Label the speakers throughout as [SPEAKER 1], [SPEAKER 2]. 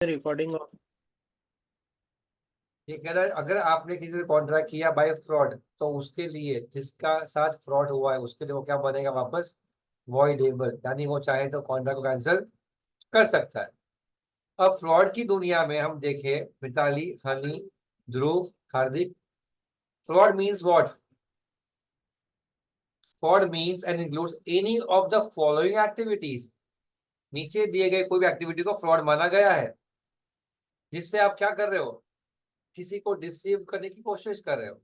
[SPEAKER 1] Recording of.
[SPEAKER 2] ये कह रहा है अगर आपने किसी से कॉन्ट्रैक्ट किया बाय फ्रॉड तो उसके लिए जिसका साथ फ्रॉड हुआ है उसके लिए वो क्या बनेगा वापस वॉइडेबल, यानी वो चाहे तो कॉन्ट्रैक्ट को कैंसिल कर सकता है। अब फ्रॉड की दुनिया में हम देखें Mitali, Honey, Dhruv, Hardik, fraud means what? Fraud means and includes any of the following activities. नीचे दिए गए कोई भी एक्टिविटी को फ्रॉड माना गया है जिससे आप क्या कर रहे हो, किसी को डिसीव करने की कोशिश कर रहे हो।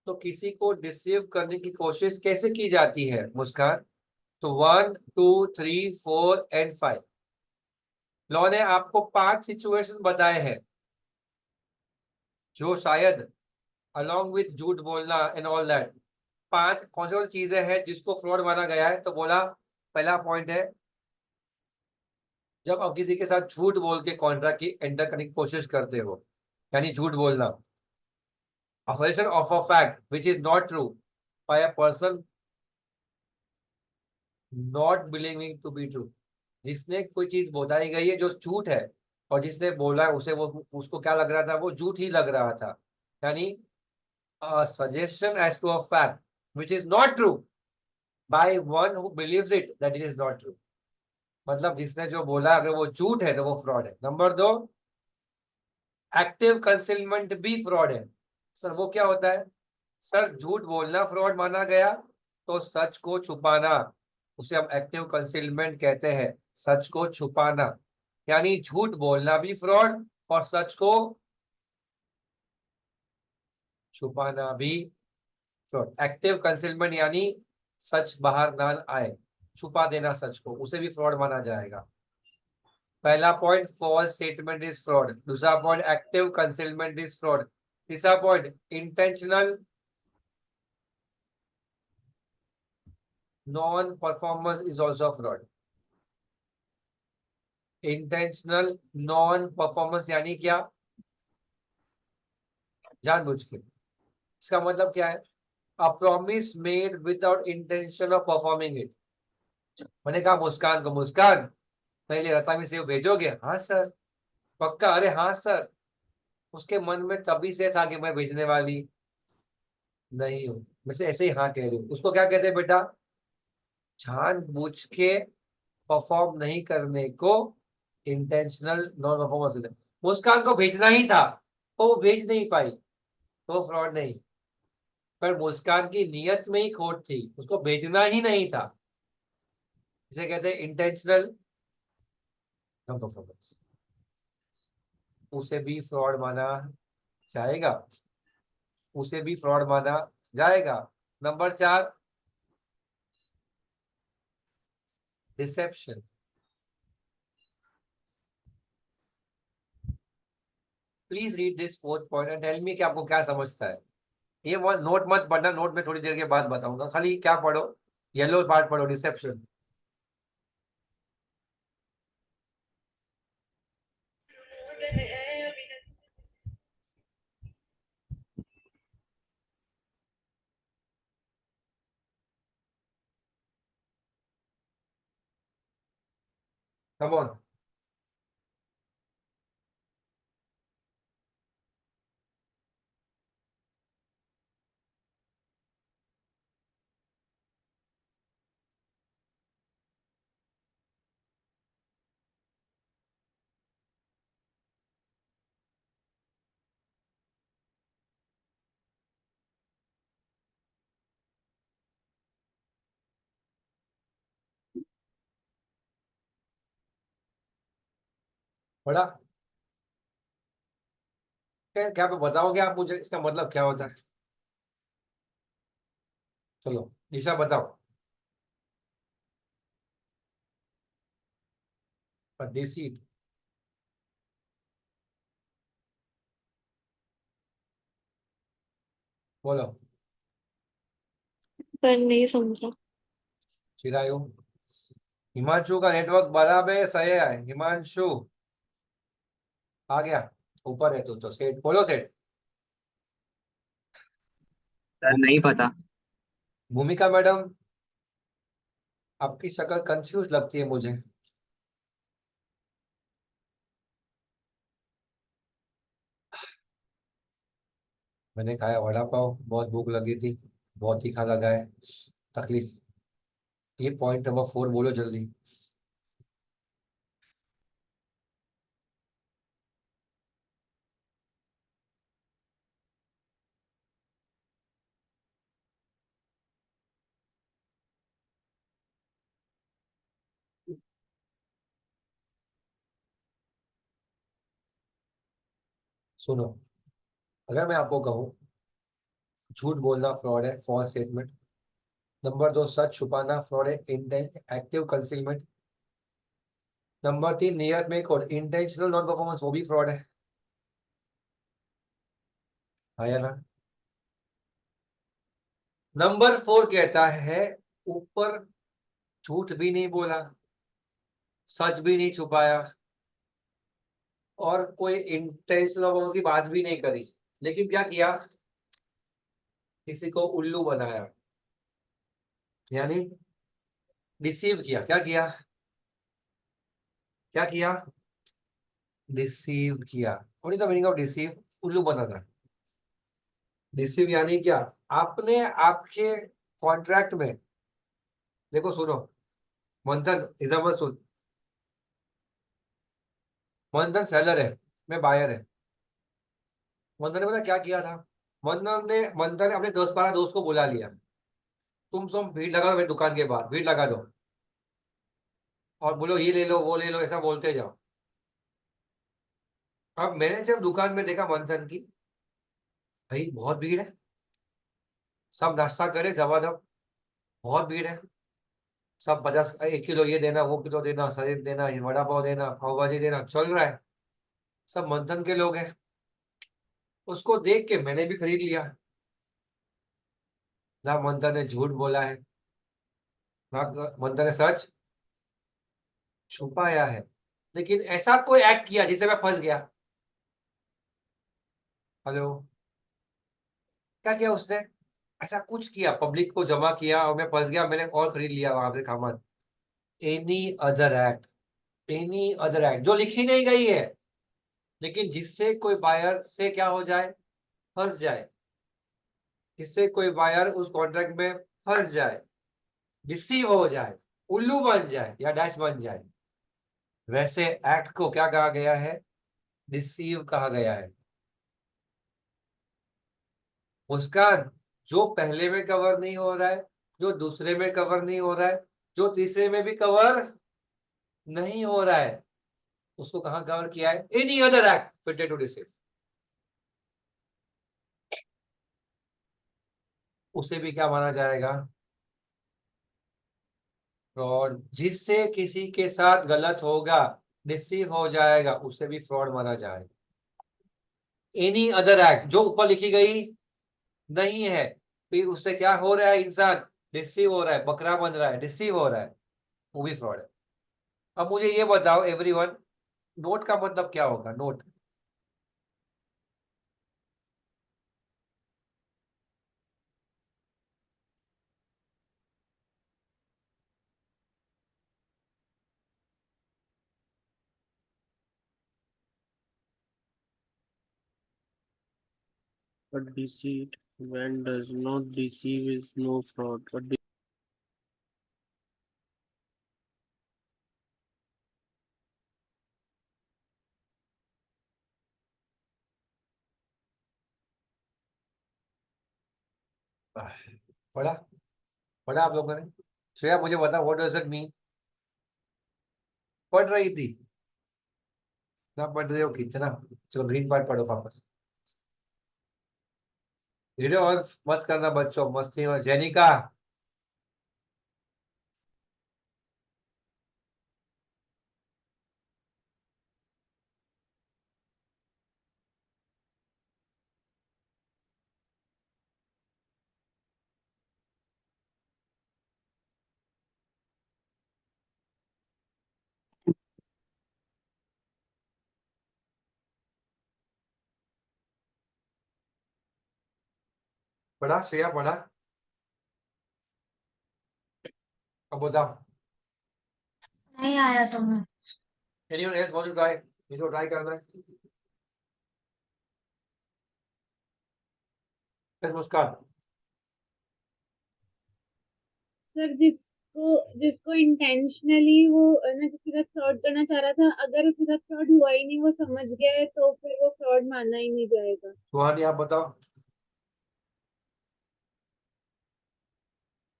[SPEAKER 2] तो किसी को डिसीव करने की कोशिश कैसे की जाती है मुस्कान? तो 1, 2, 3, 4 एंड 5। लॉ ने आपको 5 सिचुएशंस बताए हैं जो शायद अलोंग विद झूठ बोलना एंड ऑल दैट, 5 कौन सी चीजें हैं जिसको फ्रॉड माना गया है। तो बोला पहला पॉइंट है जब आप किसी के साथ झूठ बोल के कॉन्ट्रैक्ट की एंटर करने की कोशिश करते हो, यानी झूठ बोलना। assertion of a fact which is not true by a person not believing to be true। जिसने कोई चीज बताई गई है जो झूठ है और जिसने बोला है उसे वो उसको क्या लग रहा था, वो झूठ ही लग रहा था। यानी suggestion as to a fact which is not true by one who believes it that it is not true। मतलब जिसने जो बोला अगर वो झूठ है तो वो फ्रॉड है। नंबर 2, एक्टिव कंसीलमेंट भी फ्रॉड है। सर वो क्या होता है? सर झूठ बोलना फ्रॉड माना गया तो सच को छुपाना उसे हम एक्टिव कंसीलमेंट कहते हैं। सच को छुपाना यानी झूठ बोलना भी फ्रॉड और सच को छुपाना भी फ्रॉड। एक्टिव कंसीलमेंट यानी सच बाहर ना आए, छुपा देना सच को, उसे भी फ्रॉड माना जाएगा। पहला point false statement is fraud, दूसरा point active concealment is fraud, तीसरा point intentional non performance is also fraud. Intentional non performance यानी क्या? जानबूझ के। इसका मतलब क्या है? A promise made without intention of performing it. मैंने कहा मुस्कान को, मुस्कान पहले रतामी सेव भेजोगे? हाँ सर। पक्का? अरे हाँ सर। उसके मन में तभी से था कि मैं भेजने वाली नहीं हूँ, मैं से ऐसे ही हाँ कह रही हूँ। उसको क्या कहते हैं बेटा? जानबूझ के परफॉर्म नहीं करने को इंटेंशनल नॉन परफॉर्मेंस। मुस्कान को भेजना ही था तो वो भेज नहीं पाई तो फ्रॉड नहीं, पर मुस्कान की नियत में ही खोट थी, उसको भेजना ही नहीं था, इसे कहते हैं इंटेंशनल नॉन परफॉर्मेंस। उसे भी फ्रॉड माना जाएगा, उसे भी फ्रॉड माना जाएगा। Number 4, deception. Please read this fourth point and tell me कि आपको क्या समझता है। ये नोट मत पढ़ना, नोट में थोड़ी देर के बाद बताऊंगा, खाली क्या पढ़ो, येलो पार्ट पढ़ो, डिसेप्शन। Come on. पढ़ा? क्या बताओगे आप मुझे इसका मतलब क्या होता है? चलो दिशा बताओ। डिसीट। बोलो।
[SPEAKER 3] पर नहीं समझा।
[SPEAKER 2] चिरायु। हिमांशु का नेटवर्क बराबर है, सही है हिमांशु। आ गया ऊपर है तो सेट बोलो, सेट।
[SPEAKER 4] सर नहीं पता।
[SPEAKER 2] भूमिका मैडम, आपकी शक्ल कंफ्यूज लगती है मुझे। मैंने खाया वड़ा पाव, बहुत भूख लगी थी, बहुत तीखा लगा है, तकलीफ। ये पॉइंट नंबर 4 बोलो जल्दी। सुनो, अगर मैं आपको कहूँ झूठ बोलना फ्रॉड है, फॉल्स स्टेटमेंट। नंबर 2 सच छुपाना फ्रॉड है, एक्टिव कंसीलमेंट। नंबर 3 नियत मेक और इंटेंशनल नॉन परफॉर्मेंस, वो भी फ्रॉड है। हाँ या ना? नंबर 4 कहता है ऊपर झूठ भी नहीं बोला, सच भी नहीं छुपाया, और कोई इंटेंशनल की बात भी नहीं करी, लेकिन क्या किया, किसी को उल्लू बनाया, यानी डिसीव किया। क्या किया? क्या किया? डिसीव किया। What is the meaning of deceive? उल्लू बनाना। डिसीव यानी क्या? आपने आपके कॉन्ट्रैक्ट में, देखो सुनो, मंथन इधर मत सुन। मंथन सेलर है, मैं बायर है। मंथन ने पता क्या किया था? मंथन ने अपने 10-12 दोस्त को बुला लिया, तुम भीड़ लगा दो मेरी दुकान के बाहर, भीड़ लगा दो, और बोलो ये ले लो वो ले लो, ऐसा बोलते जाओ। अब मैंने जब दुकान में देखा मंथन की, भाई बहुत भीड़ है, सब नाश्ता करे जबरदस्त, बहुत भीड़ है, सब 50, 1 किलो ये देना, वो किलो देना, सरेद देना, ये वड़ा पाव देना, पाव भाजी देना, चल रहा है, सब मंथन के लोग हैं। उसको देख के मैंने भी खरीद लिया। ना मंथन ने झूठ बोला है, ना मंथन ने सच छुपाया है, लेकिन ऐसा कोई एक्ट किया जिसे मैं फंस गया। हेलो? क्या किया उसने? ऐसा कुछ किया, पब्लिक को जमा किया और मैं फंस गया, मैंने और खरीद लिया वहां से सामान। Any other act, any other act जो लिखी नहीं गई है, लेकिन जिससे कोई बायर से क्या हो जाए, फंस जाए, जिससे कोई बायर उस कॉन्ट्रैक्ट में फंस जाए, डिसीव हो जाए, उल्लू बन जाए या डैश बन जाए, वैसे एक्ट को क्या कहा गया है? डिसीव कहा गया है। मुस्कान, जो पहले में कवर नहीं हो रहा है, जो दूसरे में कवर नहीं हो रहा है, जो तीसरे में भी कवर नहीं हो रहा है, उसको कहां कवर किया है? Any other act fitted to deceive, उसे भी क्या माना जाएगा? फ्रॉड। जिससे किसी के साथ गलत होगा, डिसीव हो जाएगा, उसे भी फ्रॉड माना जाएगा। एनी अदर एक्ट जो ऊपर लिखी गई नहीं है, फिर उससे क्या हो रहा है, इंसान डिसीव हो रहा है, बकरा बन रहा है, डिसीव हो रहा है, वो भी फ्रॉड है। अब मुझे ये बताओ एवरीवन, नोट का मतलब क्या होगा? Note.
[SPEAKER 1] A deceit when does not deceive is no fraud.
[SPEAKER 2] पढ़ा? पढ़ा आप लोगों ने? श्रेया मुझे बता, व्हाट डज इट मीन? पढ़ रही थी ना? पढ़ रहे हो कितना? चलो ग्रीन पार्ट पढ़ो वापस। वीडियो और मत करना बच्चों, मस्ती में। जेनिका, पढ़ा? श्रेया पढ़ा? अब बताओ।
[SPEAKER 3] नहीं आया समझ।
[SPEAKER 2] Anyone else want to try? इसको ट्राई करना है? बस मुस्कान।
[SPEAKER 5] सर जिसको जिसको इंटेंशनली वो ना जिसके साथ फ्रॉड करना चाह रहा था, अगर उसके साथ फ्रॉड हुआ ही नहीं, वो समझ गया है, तो फिर वो फ्रॉड माना ही नहीं जाएगा।
[SPEAKER 2] सुहानी आप बताओ।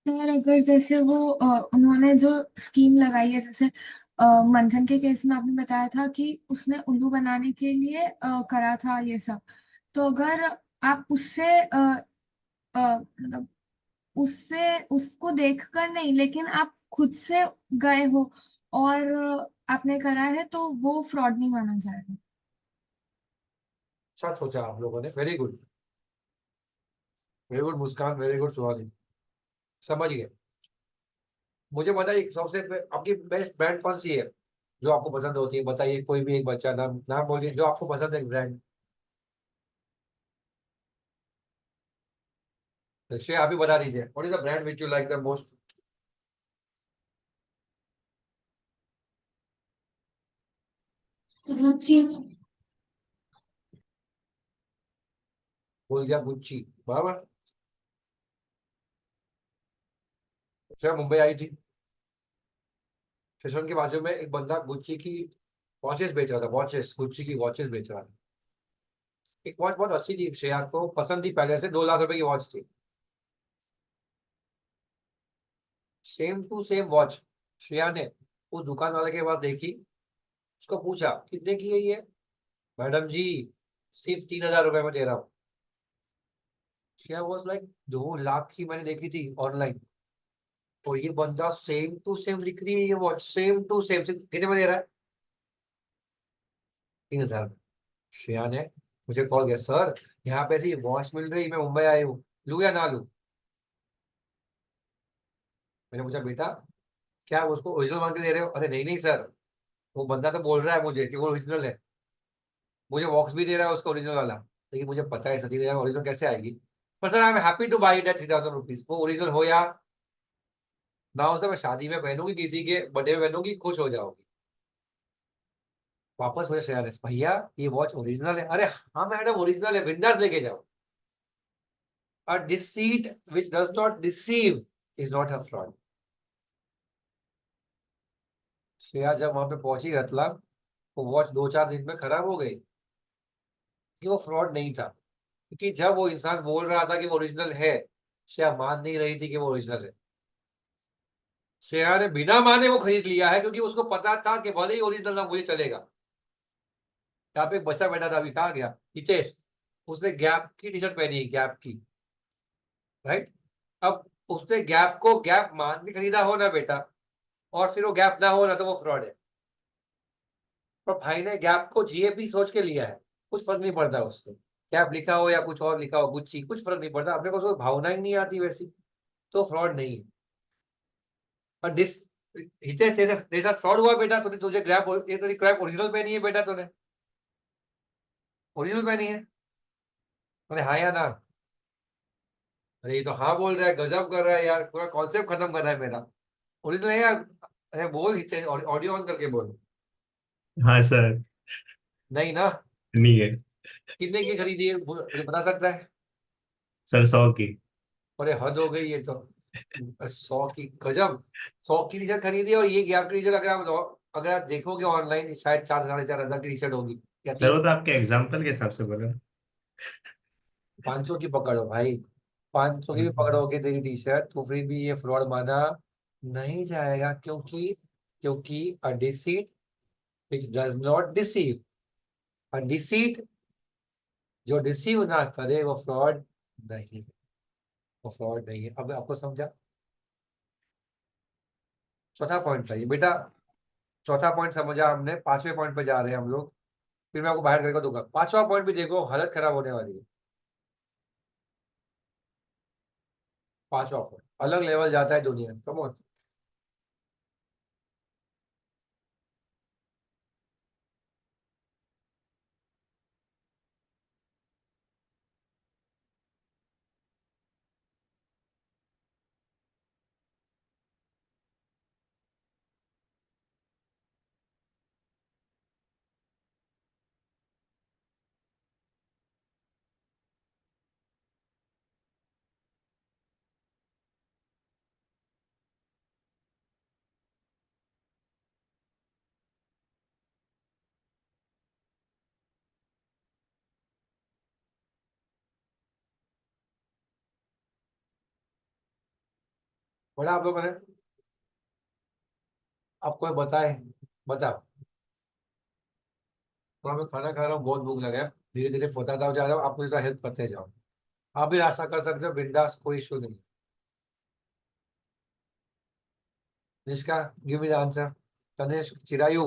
[SPEAKER 3] सर अगर जैसे वो उन्होंने जो स्कीम लगाई है, जैसे मंथन के केस में आपने बताया था कि उसने उल्लू बनाने के लिए करा था ये सब। तो अगर आप उससे मतलब उससे उसको देखकर नहीं, लेकिन आप खुद से गए हो और आपने करा है, तो वो फ्रॉड नहीं माना जाएगा।
[SPEAKER 2] अच्छा सोचा आप लोगों ने, वेरी गुड, वेरी गुड मुस्कान, वेरी गुड सुहानी, समझ गए। मुझे बताइए सबसे आपकी बेस्ट ब्रांड कौन सी है जो आपको पसंद होती है? बताइए कोई भी एक बच्चा नाम नाम बोलिए जो आपको पसंद है ब्रांड। श्रेया आप ही बता दीजिए, what is the brand which you like the most?
[SPEAKER 3] Ruchi.
[SPEAKER 2] बोल दिया गुच्ची, बराबर। श्रेया मुंबई आई थी, स्टेशन के बाजू में एक बंदा गुच्ची की वॉचेस बेच रहा था, वॉचेस, गुच्ची की वॉचेस बेच रहा था। एक वॉच बहुत अच्छी थी, श्रेया को पसंद थी, पहले से 2 लाख रुपए की वॉच थी, same to same watch. Shreya ने उस दुकान वाले के पास देखी, उसको पूछा कितने की है ये? मैडम जी सिर्फ 3,000 रुपए में दे रहा हूँ। श्रेया वॉज लाइक 2 लाख की मैंने देखी थी ऑनलाइन, और ये बंदा सेम टू सेम दिख रही है ये वॉच, सेम टू सेम, कितने में दे रहा है? 3,000। श्रेया ने मुझे कॉल किया, सर यहाँ पे ऐसी वॉच मिल रही, मैं मुंबई आई हूँ, लूँ या ना लूँ? मैंने पूछा बेटा क्या उसको ओरिजिनल मान के दे रहे हो? अरे नहीं नहीं सर, वो बंदा तो बोल रहा है मुझे कि वो ओरिजिनल है, मुझे बॉक्स भी दे रहा है उसका ओरिजिनल वाला, लेकिन मुझे पता है सची ओरिजिनल कैसे आएगी। पर sir I am happy two by it at 3,000 rupees, वो ओरिजिनल हो या ना हो, सर मैं शादी में पहनूंगी, किसी के बर्थडे में पहनूंगी, खुश हो जाओगी। वापस मुझे शेयर, भैया ये वॉच ओरिजिनल है? अरे हाँ मैडम ओरिजिनल है, बिंदास लेके जाओ। A deceit which does not deceive is not a fraud. Shreya जब वहां पे पहुंची रतलाम, वो वॉच 2-4 दिन में खराब हो गई, कि वो फ्रॉड नहीं था, क्योंकि जब वो इंसान बोल रहा था कि वो ओरिजिनल है, श्रेया मान नहीं रही थी कि वो ओरिजिनल है। श्रेया ने बिना माने वो खरीद लिया है, क्योंकि उसको पता था कि भले ही ओरिजिनल ना मुझे चलेगा। यहाँ पे एक बच्चा बैठा था, अभी कहा गया, हितेश, उसने गैप की टी शर्ट पहनी है, गैप की, राइट। अब उसने गैप को गैप मान के खरीदा हो ना बेटा, और फिर वो गैप ना हो ना, तो वो फ्रॉड है। पर भाई ने गैप को जीएपी सोच के लिया है, कुछ फर्क नहीं पड़ता उसको, गैप लिखा हो या कुछ और लिखा हो, गुच्ची, कुछ फर्क नहीं पड़ता, अपने को उसको भावना ही नहीं आती वैसी, तो फ्रॉड नहीं है। और डिस हितेश तेरे साथ फ्रॉड हुआ बेटा, तूने, तुझे ग्रैप, ये तेरी क्रैप ओरिजिनल पहनी है बेटा, तूने ओरिजिनल पहनी है? मैंने हाँ या ना? अरे ये तो हाँ बोल रहा है, गजब कर रहा है यार, पूरा कॉन्सेप्ट खत्म कर रहा है मेरा। ओरिजिनल है या? अरे बोल हितेश, ऑडियो ऑन करके बोल।
[SPEAKER 6] हाँ सर।
[SPEAKER 2] नहीं ना?
[SPEAKER 6] नहीं है।
[SPEAKER 2] कितने की खरीदी है, मुझे बता सकता है?
[SPEAKER 6] सर 100 की।
[SPEAKER 2] अरे हद हो गई ये तो, 100 की, गजब। 100 की टी शर्ट खरीदी, और ये गैप की टी शर्ट अगर आप देखोगे ऑनलाइन, शायद 4-4.5 हजार की टी शर्ट होगी, या
[SPEAKER 6] सर वो
[SPEAKER 2] 3।
[SPEAKER 6] तो आपके एग्जाम्पल के हिसाब से बोला।
[SPEAKER 2] 500 की पकड़ो भाई, 500 की भी पकड़ोगे तेरी टी शर्ट, तो फिर भी ये फ्रॉड माना नहीं जाएगा, क्योंकि क्योंकि a deceit which does not deceive, a deceit जो डिसीव ना करे, वो फ्रॉड नहीं है, वो फ्रॉड नहीं है। अब आपको समझा? चौथा पॉइंट था ये बेटा, चौथा पॉइंट समझा हमने, 5वें पॉइंट पे जा रहे हैं हम लोग, फिर मैं आपको बाहर करके दूंगा। 5वां पॉइंट भी देखो, हालत खराब होने वाली है। 5वां पॉइंट अलग लेवल जाता है दुनिया, कम ऑन। पढ़ा आप लोगों ने? आप कोई बताए, बताओ। थोड़ा मैं खाना खा रहा हूँ, बहुत भूख लगा है, धीरे धीरे बताता जा रहा हूँ, आप मुझे हेल्प करते जाओ। आप भी रास्ता कर सकते हो, बिंदास, कोई इशू नहीं। Nishka, give me the answer. Tanesh Chirayu,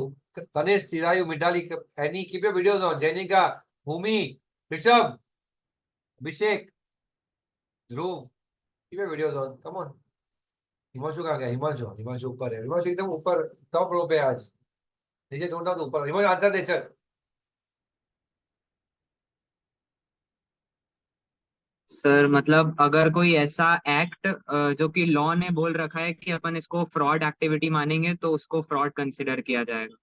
[SPEAKER 2] Tanesh Chirayu, Midali, Annie, keep your videos on. Jenika, Bhumi, Rishabh, Abhishek, Dhruv, keep your videos on, come on. Himanshu कहाँ गया? हिमांशु, हिमांशु ऊपर है, हिमांशु एकदम ऊपर टॉप रो पे है आज, नीचे ढूंढता तो ऊपर। हिमांशु आंसर दे चल।
[SPEAKER 4] सर मतलब अगर कोई ऐसा एक्ट जो कि लॉ ने बोल रखा है कि अपन इसको फ्रॉड एक्टिविटी मानेंगे तो उसको फ्रॉड कंसिडर किया जाएगा।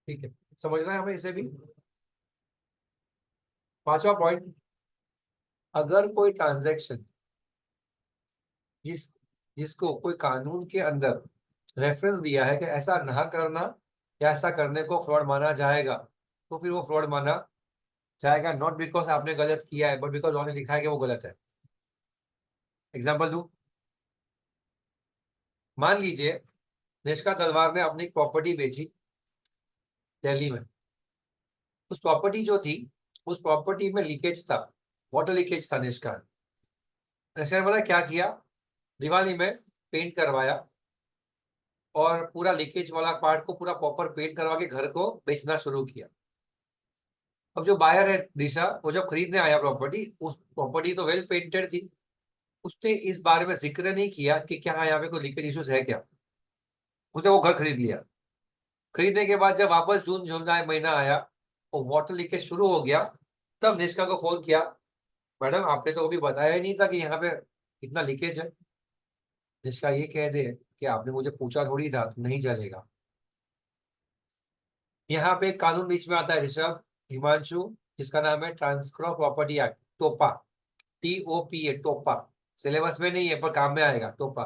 [SPEAKER 2] ठीक है, समझना है हमें इसे भी। पांचवा पॉइंट, अगर कोई ट्रांजैक्शन जिसको कोई कानून के अंदर रेफरेंस दिया है कि ऐसा ना करना या ऐसा करने को फ्रॉड माना जाएगा, तो फिर वो फ्रॉड माना जाएगा, नॉट बिकॉज आपने गलत किया है, बट बिकॉज उन्होंने लिखा है कि वो गलत है। एग्जाम्पल दू, मान लीजिए निष्का तलवार ने अपनी प्रॉपर्टी बेची दिल्ली में। उस प्रॉपर्टी जो थी, उस प्रॉपर्टी में लीकेज था, वाटर लीकेज था। निष्का ने बोला क्या किया, दिवाली में पेंट करवाया और पूरा लीकेज वाला पार्ट को पूरा प्रॉपर पेंट करवा के घर को बेचना शुरू किया। अब जो बायर है दिशा, वो जब खरीदने आया प्रॉपर्टी, उस प्रॉपर्टी तो वेल पेंटेड थी, उसने इस बारे में जिक्र नहीं किया कि क्या यहाँ पे कोई लीकेज इश्यूज है क्या। उसने वो घर खरीद लिया। खरीदने के बाद जब वापस जून जुलाई महीना आया और वाटर लीकेज शुरू हो गया, तब निष्का को फोन किया, मैडम आपने तो अभी बताया ही नहीं था कि यहाँ पे इतना लीकेज है। निष्का ये कह दे कि आपने मुझे पूछा थोड़ी था, तो नहीं चलेगा। यहाँ पे एक कानून बीच में आता है ऋषभ, हिमांशु, जिसका नाम है ट्रांसफर ऑफ प्रॉपर्टी एक्ट, टोपा, TOPA, टोपा। सिलेबस में नहीं है पर काम में आएगा। टोपा,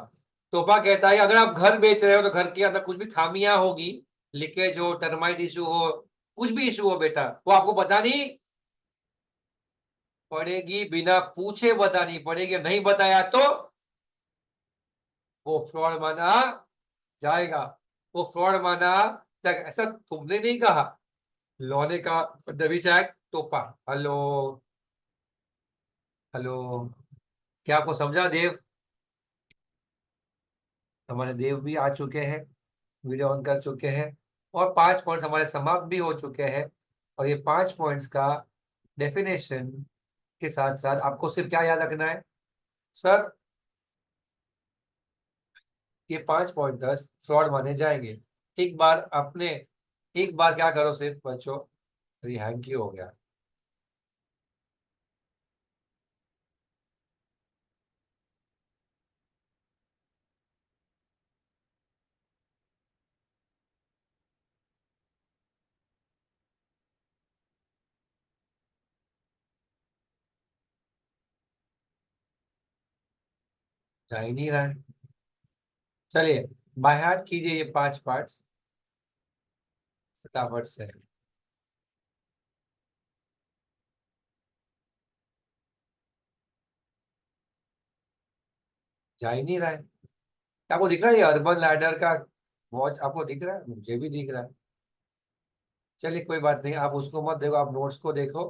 [SPEAKER 2] टोपा कहता है अगर आप घर बेच रहे हो तो घर के अंदर कुछ भी खामियां होगी, लीकेज हो, टर्माइट इशू हो, कुछ भी इशू हो बेटा, वो आपको बतानी पड़ेगी, बिना पूछे बतानी पड़ेगी। नहीं बताया तो वो फ्रॉड माना जाएगा, वो फ्रॉड माना जाएगा। ऐसा तुमने नहीं कहा, लॉ ने कहा। दबी चैक टोपा। हेलो, हेलो, क्या आपको समझा देव? हमारे देव भी आ चुके हैं, वीडियो ऑन कर चुके हैं, और 5 पॉइंट्स हमारे समाप्त भी हो चुके हैं। और ये 5 पॉइंट्स का डेफिनेशन के साथ साथ आपको सिर्फ क्या याद रखना है सर, ये 5 पॉइंटर्स फ्रॉड माने जाएंगे। एक बार अपने, एक बार क्या करो सिर्फ बच्चों, हैंग क्यों हो गया? जा ही नहीं रहा है। चलिए बाय हार्ट कीजिए ये 5 पार्ट्स फटाफट से। जा ही नहीं रहा है। आपको दिख रहा है ये अर्बन लैडर का वॉच? आपको दिख रहा है? मुझे भी दिख रहा है। चलिए कोई बात नहीं, आप उसको मत देखो, आप नोट्स को देखो।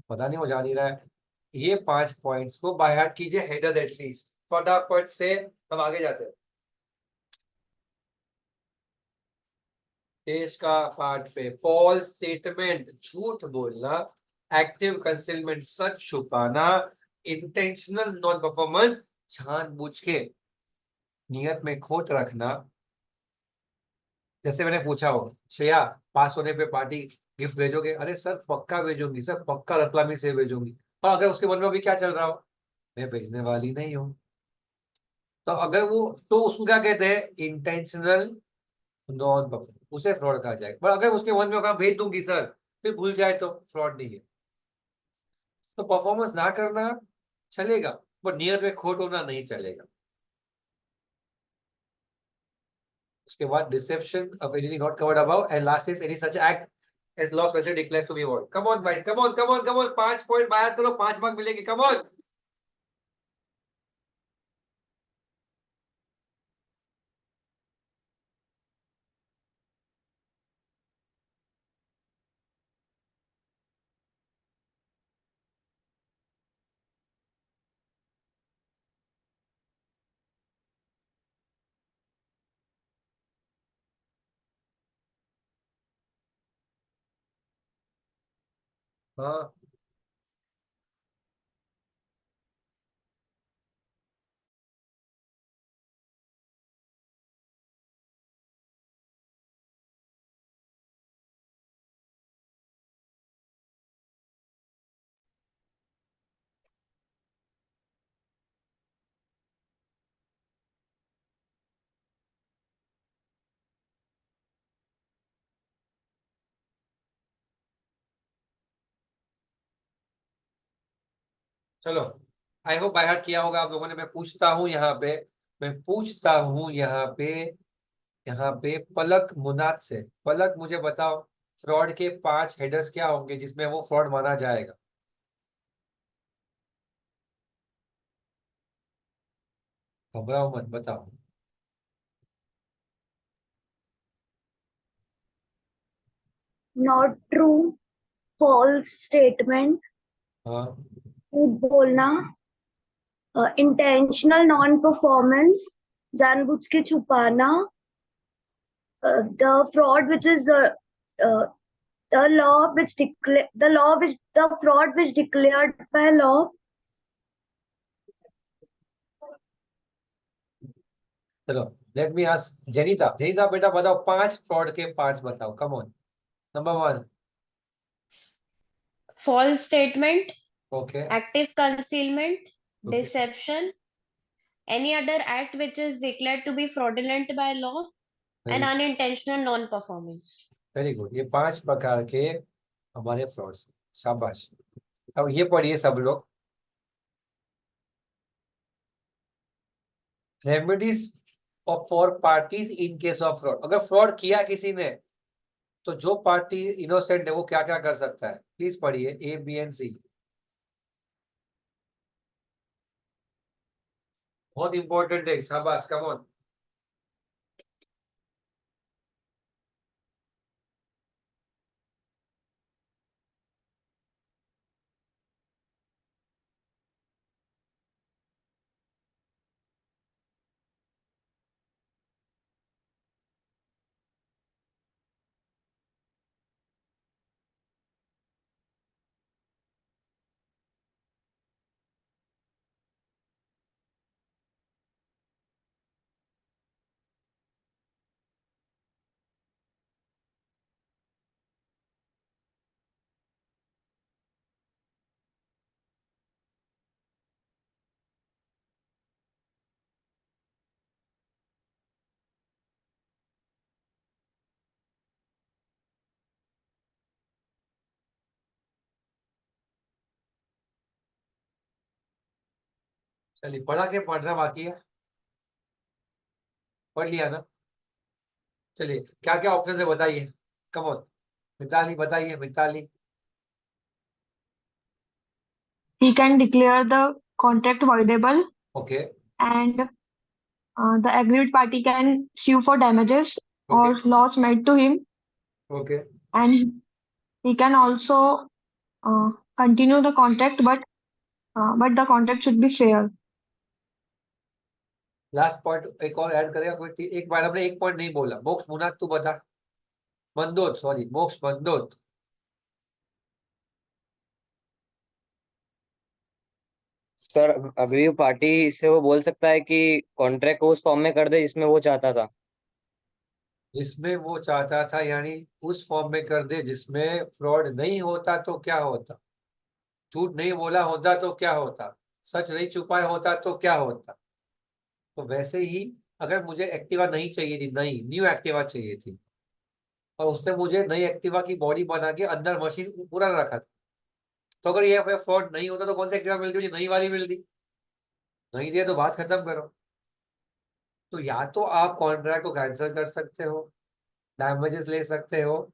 [SPEAKER 2] पता नहीं हो जा नहीं रहा है। ये 5 पॉइंट्स को बाय हार्ट कीजिए, हेडर एटलीस्ट, फटाफट से। हम आगे जाते हैं देश का पार्ट पे। फॉल्स स्टेटमेंट, झूठ बोलना, एक्टिव कंसीलमेंट, सच छुपाना, इंटेंशनल नॉन परफॉर्मेंस, जानबूझ के नियत में खोट रखना। जैसे मैंने पूछा हो, श्रेया पास होने पे पार्टी गिफ्ट भेजोगे? अरे सर पक्का भेजूंगी सर, पक्का रतलामी से भेजूंगी। और अगर उसके मन में अभी क्या चल रहा हो, मैं भेजने वाली नहीं हूँ, तो अगर वो, तो उसको क्या कहते हैं, इंटेंशनल नॉन परफॉर्मेंस, उसे फ्रॉड कहा जाएगा। पर अगर उसके मन में कहा भेज दूंगी सर, फिर भूल जाए तो फ्रॉड नहीं है। तो परफॉर्मेंस ना करना चलेगा, पर नियत में खोट होना नहीं चलेगा। उसके बाद dissipation of anything not covered above, and last is any such act as law specifically declares to be void. Come on guys, come on, come on, come on, 5 point बाहर करो, 5 मार्क मिलेंगे, come on। हाँ चलो, I hope by heart किया होगा आप लोगों ने। मैं पूछता हूँ यहाँ पे, पलक मुनाद से, पलक मुझे बताओ फ्रॉड के 5 हेडर्स क्या होंगे जिसमें वो फ्रॉड माना जाएगा। घबराओ मत, बताओ।
[SPEAKER 7] नॉट ट्रू, फॉल्स स्टेटमेंट,
[SPEAKER 2] हाँ
[SPEAKER 7] झूठ बोलना, इंटेंशनल नॉन परफॉर्मेंस, जानबूझ के छुपाना, the fraud which is the law which declare the fraud which declared by law.
[SPEAKER 2] चलो, let me ask Janita. Janita बेटा बताओ 5 फ्रॉड के पार्ट्स बताओ, come on. Number 1।
[SPEAKER 8] false statement,
[SPEAKER 2] okay
[SPEAKER 8] active concealment, deception, any other act which is declared to be fraudulent by law, and unintentional non-performance.
[SPEAKER 2] Very good. ये 5 प्रकार के हमारे frauds. शाबाश। अब ये पढ़िए सब लोग, remedies for parties in case of fraud. अगर फ्रॉड किया किसी ने तो जो पार्टी इनोसेंट है वो क्या क्या कर सकता है, प्लीज पढ़िए ए बी एंड सी। बहुत इंपॉर्टेंट है, शाबाश, कम ऑन। चलिए, पढ़ा के पढ़ना बाकी है, पढ़ लिया ना। चलिए, क्या क्या ऑप्शन है बताइए, कम ऑन। मिताली बताइए, Mitali.
[SPEAKER 3] He can declare the contract voidable,
[SPEAKER 2] okay
[SPEAKER 3] and the aggrieved party can sue for damages or loss made to him,
[SPEAKER 2] okay.
[SPEAKER 3] and he can also continue the contract, but the contract should be fair.
[SPEAKER 2] Last point एक और add करेगा कोई? एक बार हमने एक point नहीं बोला। मोक्ष मुनाद तू बता। मंदोत, सॉरी, मोक्ष मंदोत।
[SPEAKER 9] सर अभी पार्टी से वो बोल सकता है कि कॉन्ट्रैक्ट को उस फॉर्म में कर दे जिसमें वो चाहता था।
[SPEAKER 2] जिसमें वो चाहता था, यानी उस फॉर्म में कर दे जिसमें फ्रॉड नहीं होता तो क्या होता, झूठ नहीं बोला होता तो क्या होता, सच नहीं छुपाया होता तो क्या होता। तो वैसे ही अगर मुझे एक्टिवा नहीं चाहिए थी, नई न्यू एक्टिवा चाहिए थी, और उसने मुझे नई एक्टिवा की बॉडी बना के अंदर मशीन पूरा रखा था, तो अगर ये फ्रॉड नहीं होता तो कौन सी एक्टिवा मिलती, मुझे नई वाली मिलती। नहीं दिया तो बात खत्म करो। तो या तो आप कॉन्ट्रैक्ट को कैंसिल कर सकते हो, डैमेजेस ले सकते हो,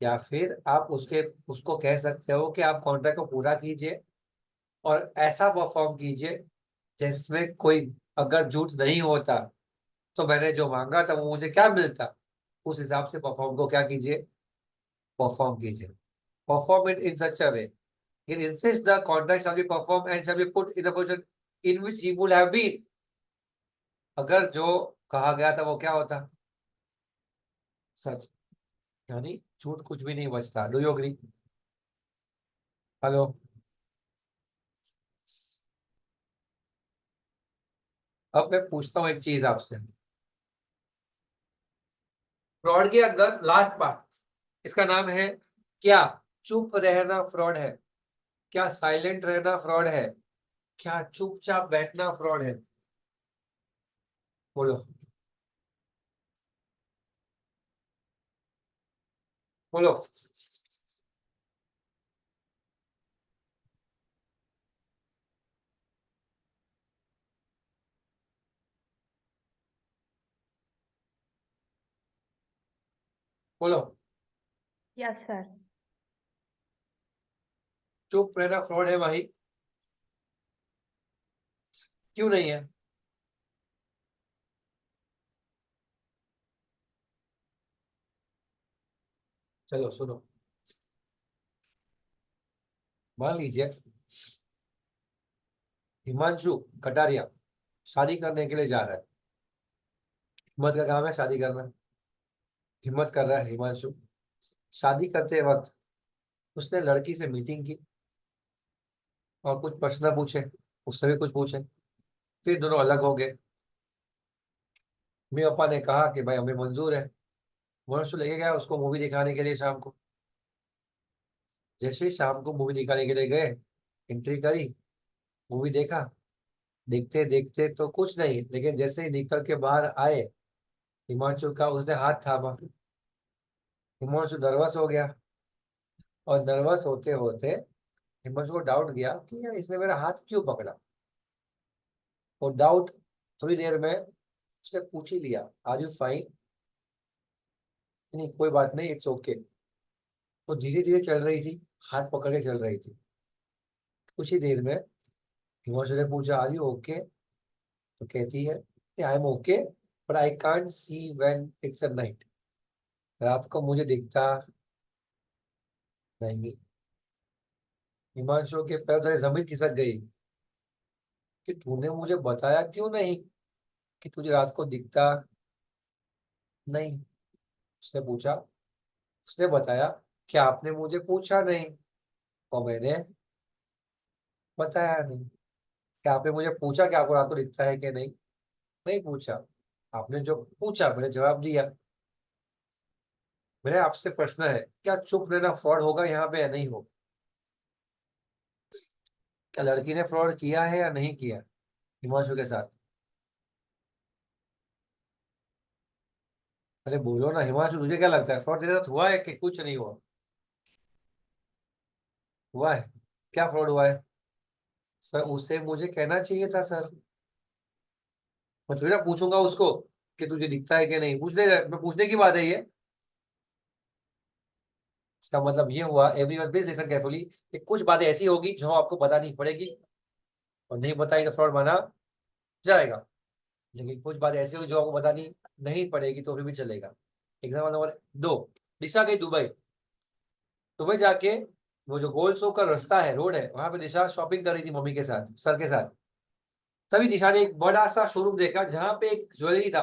[SPEAKER 2] या फिर आप उसको कह सकते हो कि आप कॉन्ट्रैक्ट को पूरा कीजिए और ऐसा परफॉर्म कीजिए जिसमें कोई अगर झूठ नहीं होता तो मैंने जो मांगा था वो मुझे क्या मिलता, उस हिसाब से परफॉर्म को क्या कीजिए, परफॉर्म कीजिए। Perform it in such a way it insists the contract shall be performed and shall be put in the position in which he would have been। अगर जो कहा गया था वो क्या होता, सच, यानी झूठ कुछ भी नहीं बचता। Do you agree? हेलो, अब मैं पूछता हूँ एक चीज आपसे। फ्रॉड के अंदर लास्ट पार्ट, इसका नाम है क्या चुप रहना फ्रॉड है, क्या साइलेंट रहना फ्रॉड है, क्या चुपचाप बैठना फ्रॉड है? बोलो बोलो। बोलो।
[SPEAKER 10] Yes sir.
[SPEAKER 2] चुप रहना फ्रॉड है भाई? क्यों नहीं है? चलो सुनो, मान लीजिए हिमांशु कटारिया शादी करने के लिए जा रहा है। हिम्मत का काम है शादी करना, हिम्मत कर रहा है हिमांशु। शादी करते वक्त उसने लड़की से मीटिंग की और कुछ प्रश्न पूछे, उससे भी कुछ पूछे, फिर दोनों अलग हो गए। मेरे पापा ने कहा कि भाई हमें मंजूर है। हिमांशु लेके गया उसको मूवी दिखाने के लिए शाम को। जैसे ही शाम को मूवी दिखाने के लिए गए, एंट्री करी, मूवी देखा। देखते देखते तो कुछ नहीं, लेकिन जैसे ही निकल के बाहर आए, हिमांशु का उसने हाथ थामा। हिमांशु नर्वस हो गया और नर्वस होते होते हिमांशु को डाउट गया कि यार इसने मेरा हाथ क्यों पकड़ा। और डाउट थोड़ी देर में उसने पूछ ही लिया, आर यू फाइन? नहीं कोई बात नहीं, इट्स ओके। वो धीरे धीरे चल रही थी, हाथ पकड़ के चल रही थी। कुछ ही देर में हिमांशु ने पूछा आर यू ओके? तो कहती है I am okay but I can't see when it's a night. रात को मुझे दिखता नहीं। हिमांशु के पैर तले जमीन खिसक गई कि तूने मुझे बताया क्यों नहीं कि तुझे रात को दिखता नहीं। उसने पूछा, उसने बताया कि आपने मुझे पूछा नहीं और मैंने बताया नहीं। क्या आपने मुझे पूछा कि आपको रात को दिखता है कि नहीं? नहीं पूछा। आपने जो पूछा मैंने जवाब दिया। मेरा आपसे प्रश्न है, क्या चुप रहना फ्रॉड होगा यहाँ पे या नहीं होगा? क्या लड़की ने फ्रॉड किया है या नहीं किया हिमांशु के साथ? अरे बोलो ना हिमांशु, तुझे क्या लगता है फ्रॉड तेरे साथ हुआ है कि कुछ नहीं हुआ? हुआ है। क्या फ्रॉड हुआ है? सर उससे मुझे कहना चाहिए था सर। मैं थोड़ी ना पूछूंगा उसको कि तुझे दिखता है कि नहीं, पूछने की बात है ये। इसका मतलब ये हुआ, एवरीवन प्लीज लिसन केयरफुली, कि कुछ बातें ऐसी होगी जो आपको बतानी पड़ेगी और नहीं बताई तो फ्रॉड माना जाएगा। लेकिन कुछ बातें ऐसी होगी जो आपको बतानी नहीं पड़ेगी तो फिर भी चलेगा। एग्जाम्पल नंबर 2, दिशा गई दुबई। दुबई जाके वो जो गोल सो का रास्ता है, रोड है, वहां पे दिशा शॉपिंग कर रही थी मम्मी के साथ, सर के साथ। तभी दिशा ने एक बड़ा सा शोरूम देखा जहां पे एक ज्वेलरी था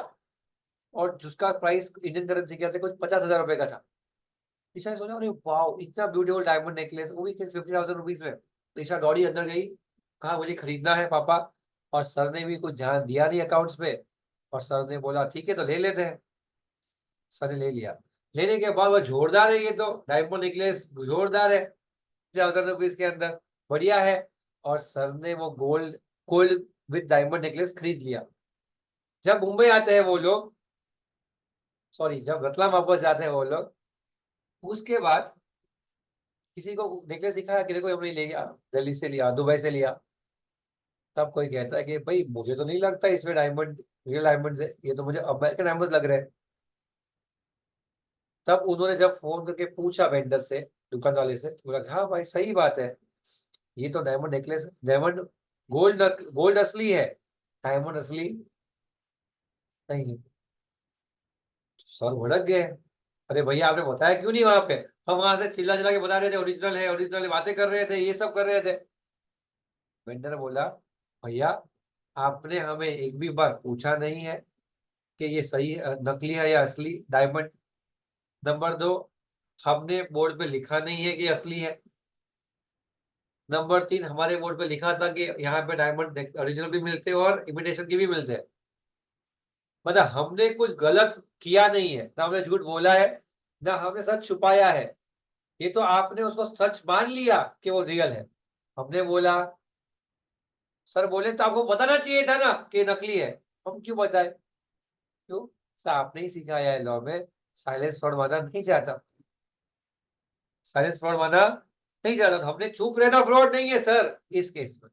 [SPEAKER 2] और जिसका प्राइस इंडियन करेंसी के कुछ 50,000 रुपए का था। दिशा ने सोचा अरे वाह इतना ब्यूटीफुल डायमंड नेकलेस, वो भी 50,000 रुपीज में। दिशा दौड़ी अंदर गई, कहा मुझे खरीदना है पापा। और सर ने भी कुछ ध्यान दिया नहीं अकाउंट्स पे, और सर ने बोला ठीक है तो ले लेते हैं। सर ने ले लिया। लेने के बाद वो जोरदार है, ये तो डायमंड नेकलेस जोरदार है, 50,000 रुपीज के अंदर, बढ़िया है। और सर ने वो gold gold with diamond necklace खरीद लिया। जब मुंबई आते हैं वो लोग, सॉरी जब रतलाम वापस जाते हैं वो लोग, उसके बाद किसी को नेकलेस दिखाया कि देखो हमने ले गया, दिल्ली से लिया, दुबई से लिया। तब कोई कहता है कि भाई मुझे तो नहीं लगता इसमें डायमंड, रियल डायमंड है, ये तो मुझे अमेरिकन डायमंड लग रहे हैं। तब उन्होंने जब फोन करके पूछा वेंडर से, दुकान वाले से, तो बोला कि हाँ भाई सही बात है, ये तो diamond necklace, diamond gold gold असली है, डायमंड असली नहीं है। सर भड़क गए, अरे भैया आपने बताया क्यों नहीं वहां पे? हम वहां से चिल्ला चिल्ला के बता रहे थे ओरिजिनल है, ओरिजिनल बातें कर रहे थे, ये सब कर रहे थे। वेंडर बोला भैया आपने हमें एक भी बार पूछा नहीं है कि ये सही नकली है या असली डायमंड। नंबर 2, हमने बोर्ड पे लिखा नहीं है कि असली है। नंबर 3 हमारे बोर्ड पे लिखा था कि यहाँ पे डायमंड ओरिजिनल भी मिलते हैं और इमिटेशन के भी मिलते हैं। मतलब हमने कुछ गलत किया नहीं है, ना हमने झूठ बोला है, ना हमने सच छुपाया है। ये तो आपने उसको सच मान लिया कि वो रियल है। हमने बोला, सर बोले तो आपको बताना चाहिए था ना कि नकली है। हम क्यों बताए? क्यों? सर आपने ही सिखाया है लॉ में साइलेंस फ्रॉड माना नहीं जाता, साइलेंस फ्रॉड माना नहीं जाता। तो हमने चुप रहना फ्रॉड नहीं है सर इस केस में।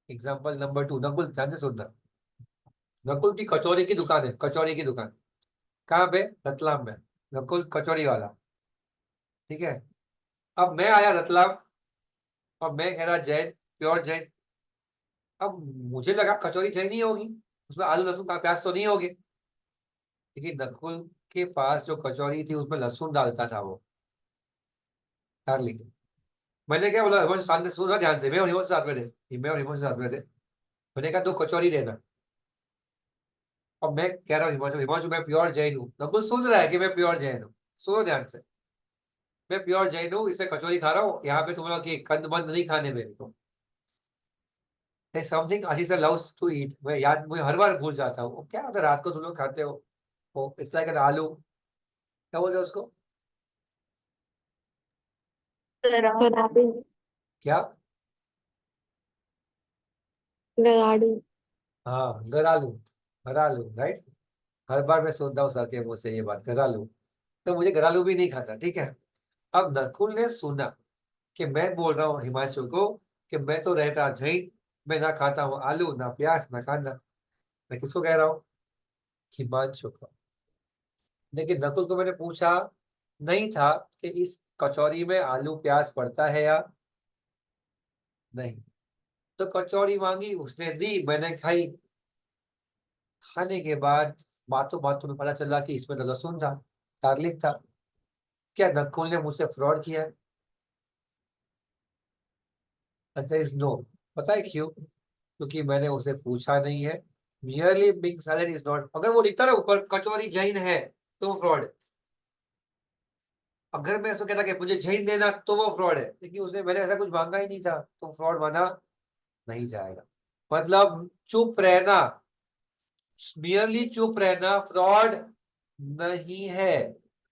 [SPEAKER 2] एग्जाम्पल नंबर 2, नकुल ध्यान से सुनना। नकुल की कचौरी की दुकान है, कचौरी की दुकान कहाँ पे? रतलाम में। नकुल कचौरी वाला, ठीक है। अब मैं आया रतलाम और मैं कह रहा जैन, प्योर जैन। अब मुझे लगा कचौरी जैन ही होगी, उसमें आलू लहसुन का प्याज तो नहीं होगी। लेकिन नकुल के पास जो कचौरी थी उसमें लहसुन डालता था वो, डार्लिंग। मैंने क्या बोला, हिमांशु शांति सुना ध्यान से, मैं और हिमांशु साथ में थे, मैं और हिमांशु साथ में थे। मैंने कहा 2 कचौरी देना। अब मैं कह रहा हूँ हिमांशु, हिमांशु मैं प्योर जैन हूँ। नकुल सुन रहा है कि मैं प्योर जैन हूँ, सुनो ध्यान से। मैं प्योर जैन हूँ, इससे कचौरी खा रहा हूँ, यहाँ पे तुम लोग की कंद बंद नहीं खाने मेरे को। Something Ashish loves to eat, मैं याद, मुझे हर बार भूल जाता हूँ। वो क्या होता है रात को तुम लोग खाते हो, वो इट्स लाइक एन आलू, क्या बोलते हैं उसको? क्या?
[SPEAKER 5] गराडू।
[SPEAKER 2] हाँ गरालू, गरालू राइट। हर बार मैं सुनता हूँ सर के मुंह से ये बात, गरालू। तो मुझे गरालू भी नहीं खाता, ठीक है। अब नकुल ने सुना कि मैं बोल रहा हूँ हिमांशु को कि मैं तो रहता जैन, मैं ना खाता हूँ आलू, ना प्याज, ना कांदा। मैं किसको कह रहा हूँ? हिमांशु को। लेकिन नकुल को मैंने पूछा नहीं था कि इस कचौरी में आलू प्याज पड़ता है या नहीं। तो कचौरी मांगी, उसने दी, मैंने खाई। खाने के बाद बातों बातों में पता चला कि इसमें तो लहसुन था, गार्लिक था। क्या नकुल ने मुझसे फ्रॉड किया है? Is no. पता है क्यों? क्योंकि मैंने उसे पूछा नहीं है। Merely being silent is not, अगर वो लिखता ना ऊपर कचौरी जैन है तो वो फ्रॉड है। अगर मैं उसको कहता कि मुझे जैन देना तो वो फ्रॉड है, लेकिन उसने, मैंने ऐसा कुछ मांगा ही नहीं था, तो फ्रॉड माना नहीं जाएगा। मतलब चुप रहना, मियरली चुप रहना फ्रॉड नहीं है।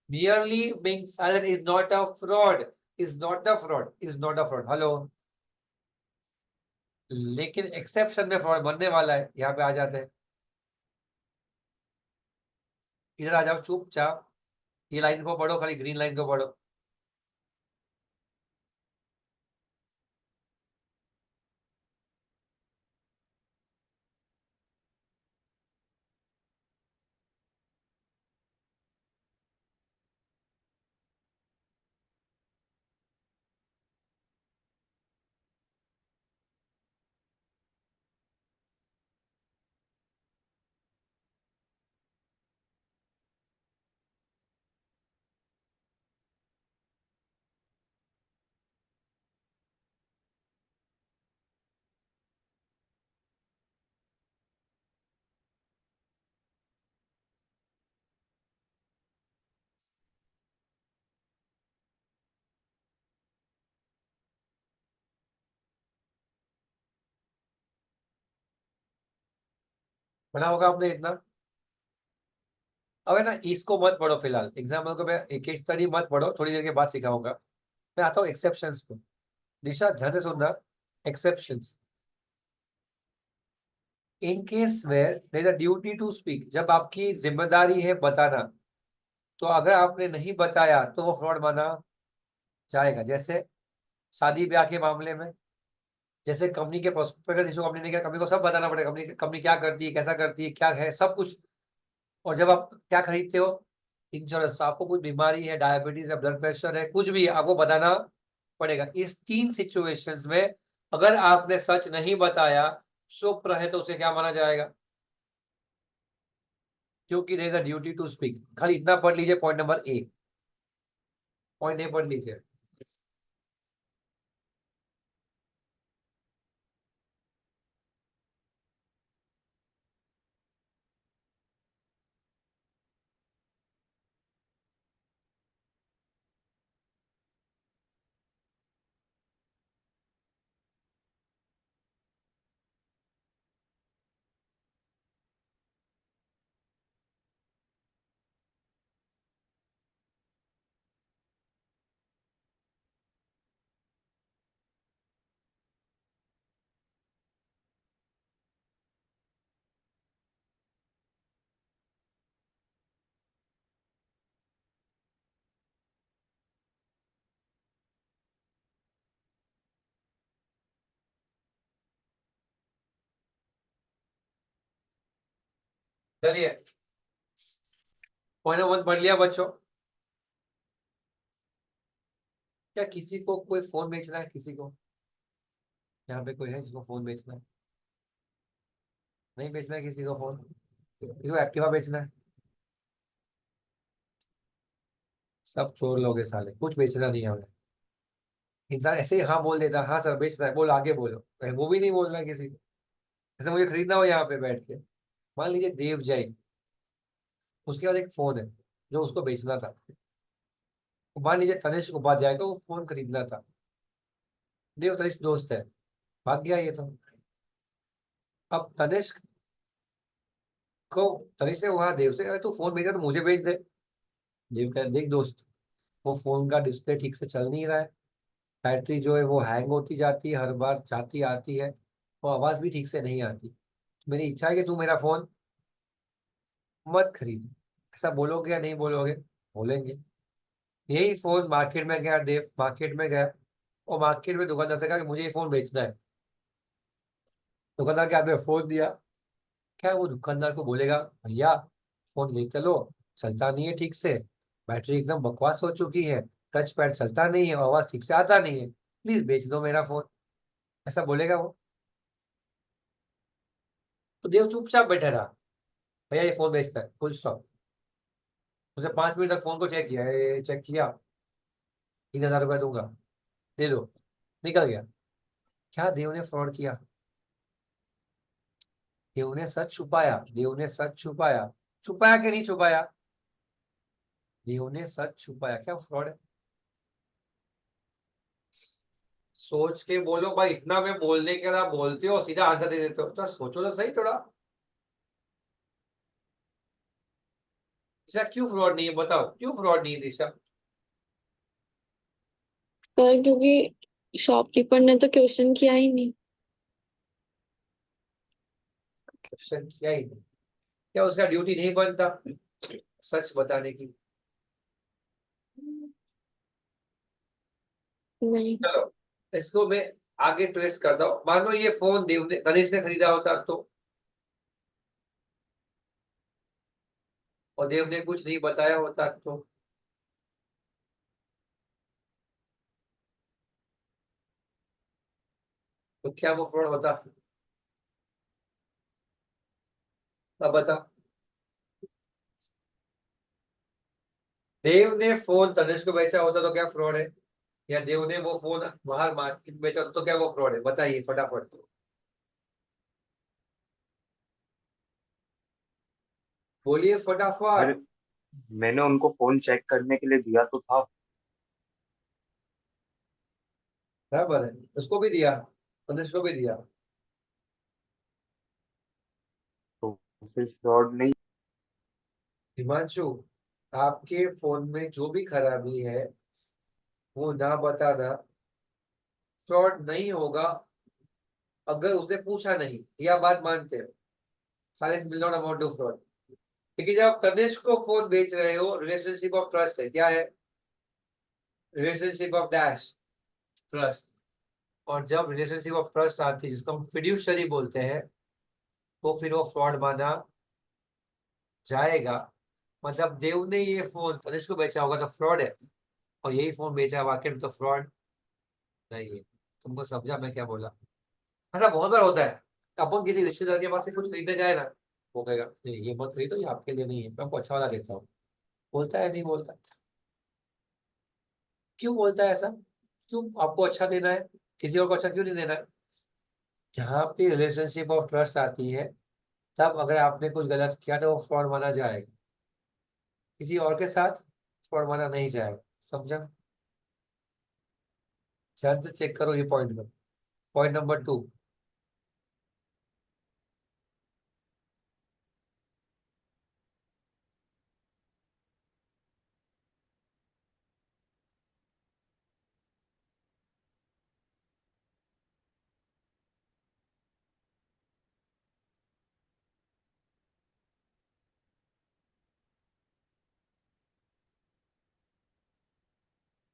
[SPEAKER 2] Merely being silent is not a fraud, is not a fraud, is not a fraud. Hello. लेकिन एक्सेप्शन में फ्रॉड बनने वाला है, यहाँ पे आ जाते हैं। इधर आ जाओ चुपचाप, ये लाइन को पढ़ो, खाली ग्रीन लाइन को पढ़ो। पढ़ा होगा आपने इतना। अब है ना, इसको मत पढ़ो फिलहाल, एग्जाम्पल को मैं एक केस स्टडी मत पढ़ो, थोड़ी देर के बाद सिखाऊंगा। मैं आता हूँ एक्सेप्शंस पे। दिशा ध्यान से सुनना। Exceptions in case where there is a duty to speak, जब आपकी जिम्मेदारी है बताना, तो अगर आपने नहीं बताया तो वो फ्रॉड माना जाएगा। जैसे शादी ब्याह के मामले में, जैसे कंपनी के प्रोस्पेक्टस इशू, कंपनी ने क्या, कंपनी को सब बताना पड़ेगा, कंपनी कंपनी क्या करती है, कैसा करती है, क्या है, सब कुछ। और जब आप क्या खरीदते हो, इंश्योरेंस, तो आपको कुछ बीमारी है, डायबिटीज है, ब्लड प्रेशर है, कुछ भी है, आपको बताना पड़ेगा। इस 3 सिचुएशंस में अगर आपने सच नहीं बताया, चुप रहे, तो उसे क्या माना जाएगा? क्योंकि there is a duty to speak. खाली इतना पढ़ लीजिए, point number A, point A पढ़ लीजिए। चलिए पॉइंट नंबर 1 पढ़ लिया बच्चों। क्या किसी को कोई फोन बेचना है? किसी को यहाँ पे कोई है जिसको फोन बेचना है? नहीं बेचना है किसी को फोन? किसी को एक्टिवा बेचना है? सब चोर लोग हैं साले, कुछ बेचना नहीं है हमें। इंसान ऐसे ही हाँ बोल देता है, हाँ सर बेचना है, बोल आगे बोलो, कहीं वो भी नहीं बोलना है किसी को। जैसे मुझे खरीदना हो यहाँ पे बैठ के, मान लीजिए देव जैन, उसके पास एक फोन है जो उसको बेचना था। मान लीजिए तनिष्क उपाध्याय को वो फोन खरीदना था। देव तनिष्क दोस्त है, भाग गया ये तो। अब तनिष्क को, तनिष्क ने वहां देव से कहा तू फोन भेजा तो मुझे भेज दे। देव कह देख दोस्त, वो फोन का डिस्प्ले ठीक से चल नहीं रहा है, बैटरी जो है वो हैंग होती जाती है, हर बार जाती आती है, वो आवाज भी ठीक से नहीं आती। मेरी इच्छा है कि तू मेरा फोन मत खरीद। ऐसा बोलोगे या नहीं बोलोगे? बोलेंगे। यही फोन मार्केट में गया, देव मार्केट में गया और मार्केट में दुकानदार से कहा कि मुझे ये फोन बेचना है। दुकानदार के हाथ में फोन दिया, क्या वो दुकानदार को बोलेगा भैया फोन ले चलो, चलता नहीं है ठीक से, बैटरी एकदम बकवास हो चुकी है, टच पैड चलता नहीं है, आवाज ठीक से आता नहीं है, प्लीज बेच दो मेरा फोन? ऐसा बोलेगा वो? तो देव चुपचाप बैठा रहा, भैया ये फोन बेचता है, फुल स्टॉप। उसने 5 मिनट तक फोन को चेक किया, चेक किया, 3,000 रुपया दूंगा, दे दो, निकल गया। क्या देव ने फ्रॉड किया? देव ने सच छुपाया, देव ने सच छुपाया। छुपाया कि नहीं छुपाया? देव ने सच छुपाया। क्या फ्रॉड है? सोच के बोलो भाई, इतना मैं बोलने के लिए बोलते हो, सीधा आंसर दे देते हो, तो सोचो तो सही थोड़ा। दिशा क्यों फ्रॉड नहीं है? बताओ क्यों फ्रॉड नहीं है दिशा?
[SPEAKER 11] सर क्योंकि शॉपकीपर ने तो क्वेश्चन किया ही नहीं।
[SPEAKER 2] क्वेश्चन किया ही नहीं? क्या उसका ड्यूटी नहीं बनता सच बताने की?
[SPEAKER 11] नहीं।
[SPEAKER 2] चलो इसको मैं आगे ट्विस्ट करता हूँ। मान लो ये फोन देव ने, तनिष ने खरीदा होता और देव ने कुछ नहीं बताया होता तो क्या वो फ्रॉड होता? अब बता। देव ने फोन तनिष को बेचा होता तो क्या फ्रॉड है? या देव ने वो फोन बाहर मार्केट में बेचा तो क्या वो फ्रॉड है? बताइए फटाफट। बोलिए
[SPEAKER 12] सर
[SPEAKER 2] फटाफट।
[SPEAKER 12] मैंने उनको फोन चेक करने के लिए दिया तो था।
[SPEAKER 2] बराबर है, उसको भी दिया, तनिष को भी दिया।
[SPEAKER 12] तो फिर फ्रॉड नहीं।
[SPEAKER 2] हिमांशु, आपके फोन में जो भी खराबी है वो ना बताना फ्रॉड नहीं होगा, अगर उसने पूछा नहीं। यह बात मानते हो? Silent will not amount to fraud. क्योंकि जब आप तनिष्क को फोन बेच रहे हो, रिलेशनशिप ऑफ ट्रस्ट है। क्या है? Relationship of dash trust. और जब रिलेशनशिप ऑफ ट्रस्ट आती है, जिसको हम फिड्यूशरी बोलते हैं, तो फिर वो फ्रॉड माना जाएगा। मतलब देव ने ये फोन तनिष्क को बेचा होगा तो फ्रॉड है, और यही फोन बेचा वाकई में तो फ्रॉड नहीं है। तुमको समझा मैं क्या बोला? ऐसा बहुत बार होता है, अपन किसी रिश्तेदार के पास से कुछ खरीदने जाए ना, वो कहेगा नहीं ये मत खरीदो, ये आपके लिए नहीं है, मैं आपको अच्छा वाला देता हूँ। बोलता है नहीं बोलता? क्यों बोलता है ऐसा? क्यों आपको अच्छा देना है, किसी और को अच्छा क्यों नहीं देना है? जहाँ पे रिलेशनशिप ऑफ ट्रस्ट आती है, तब अगर आपने कुछ गलत किया तो वो फ्रॉड माना जाएगा, किसी और के साथ फ्रॉड माना नहीं जाएगा। समझा? ध्यान से चेक करो ये पॉइंट में। Point number 2,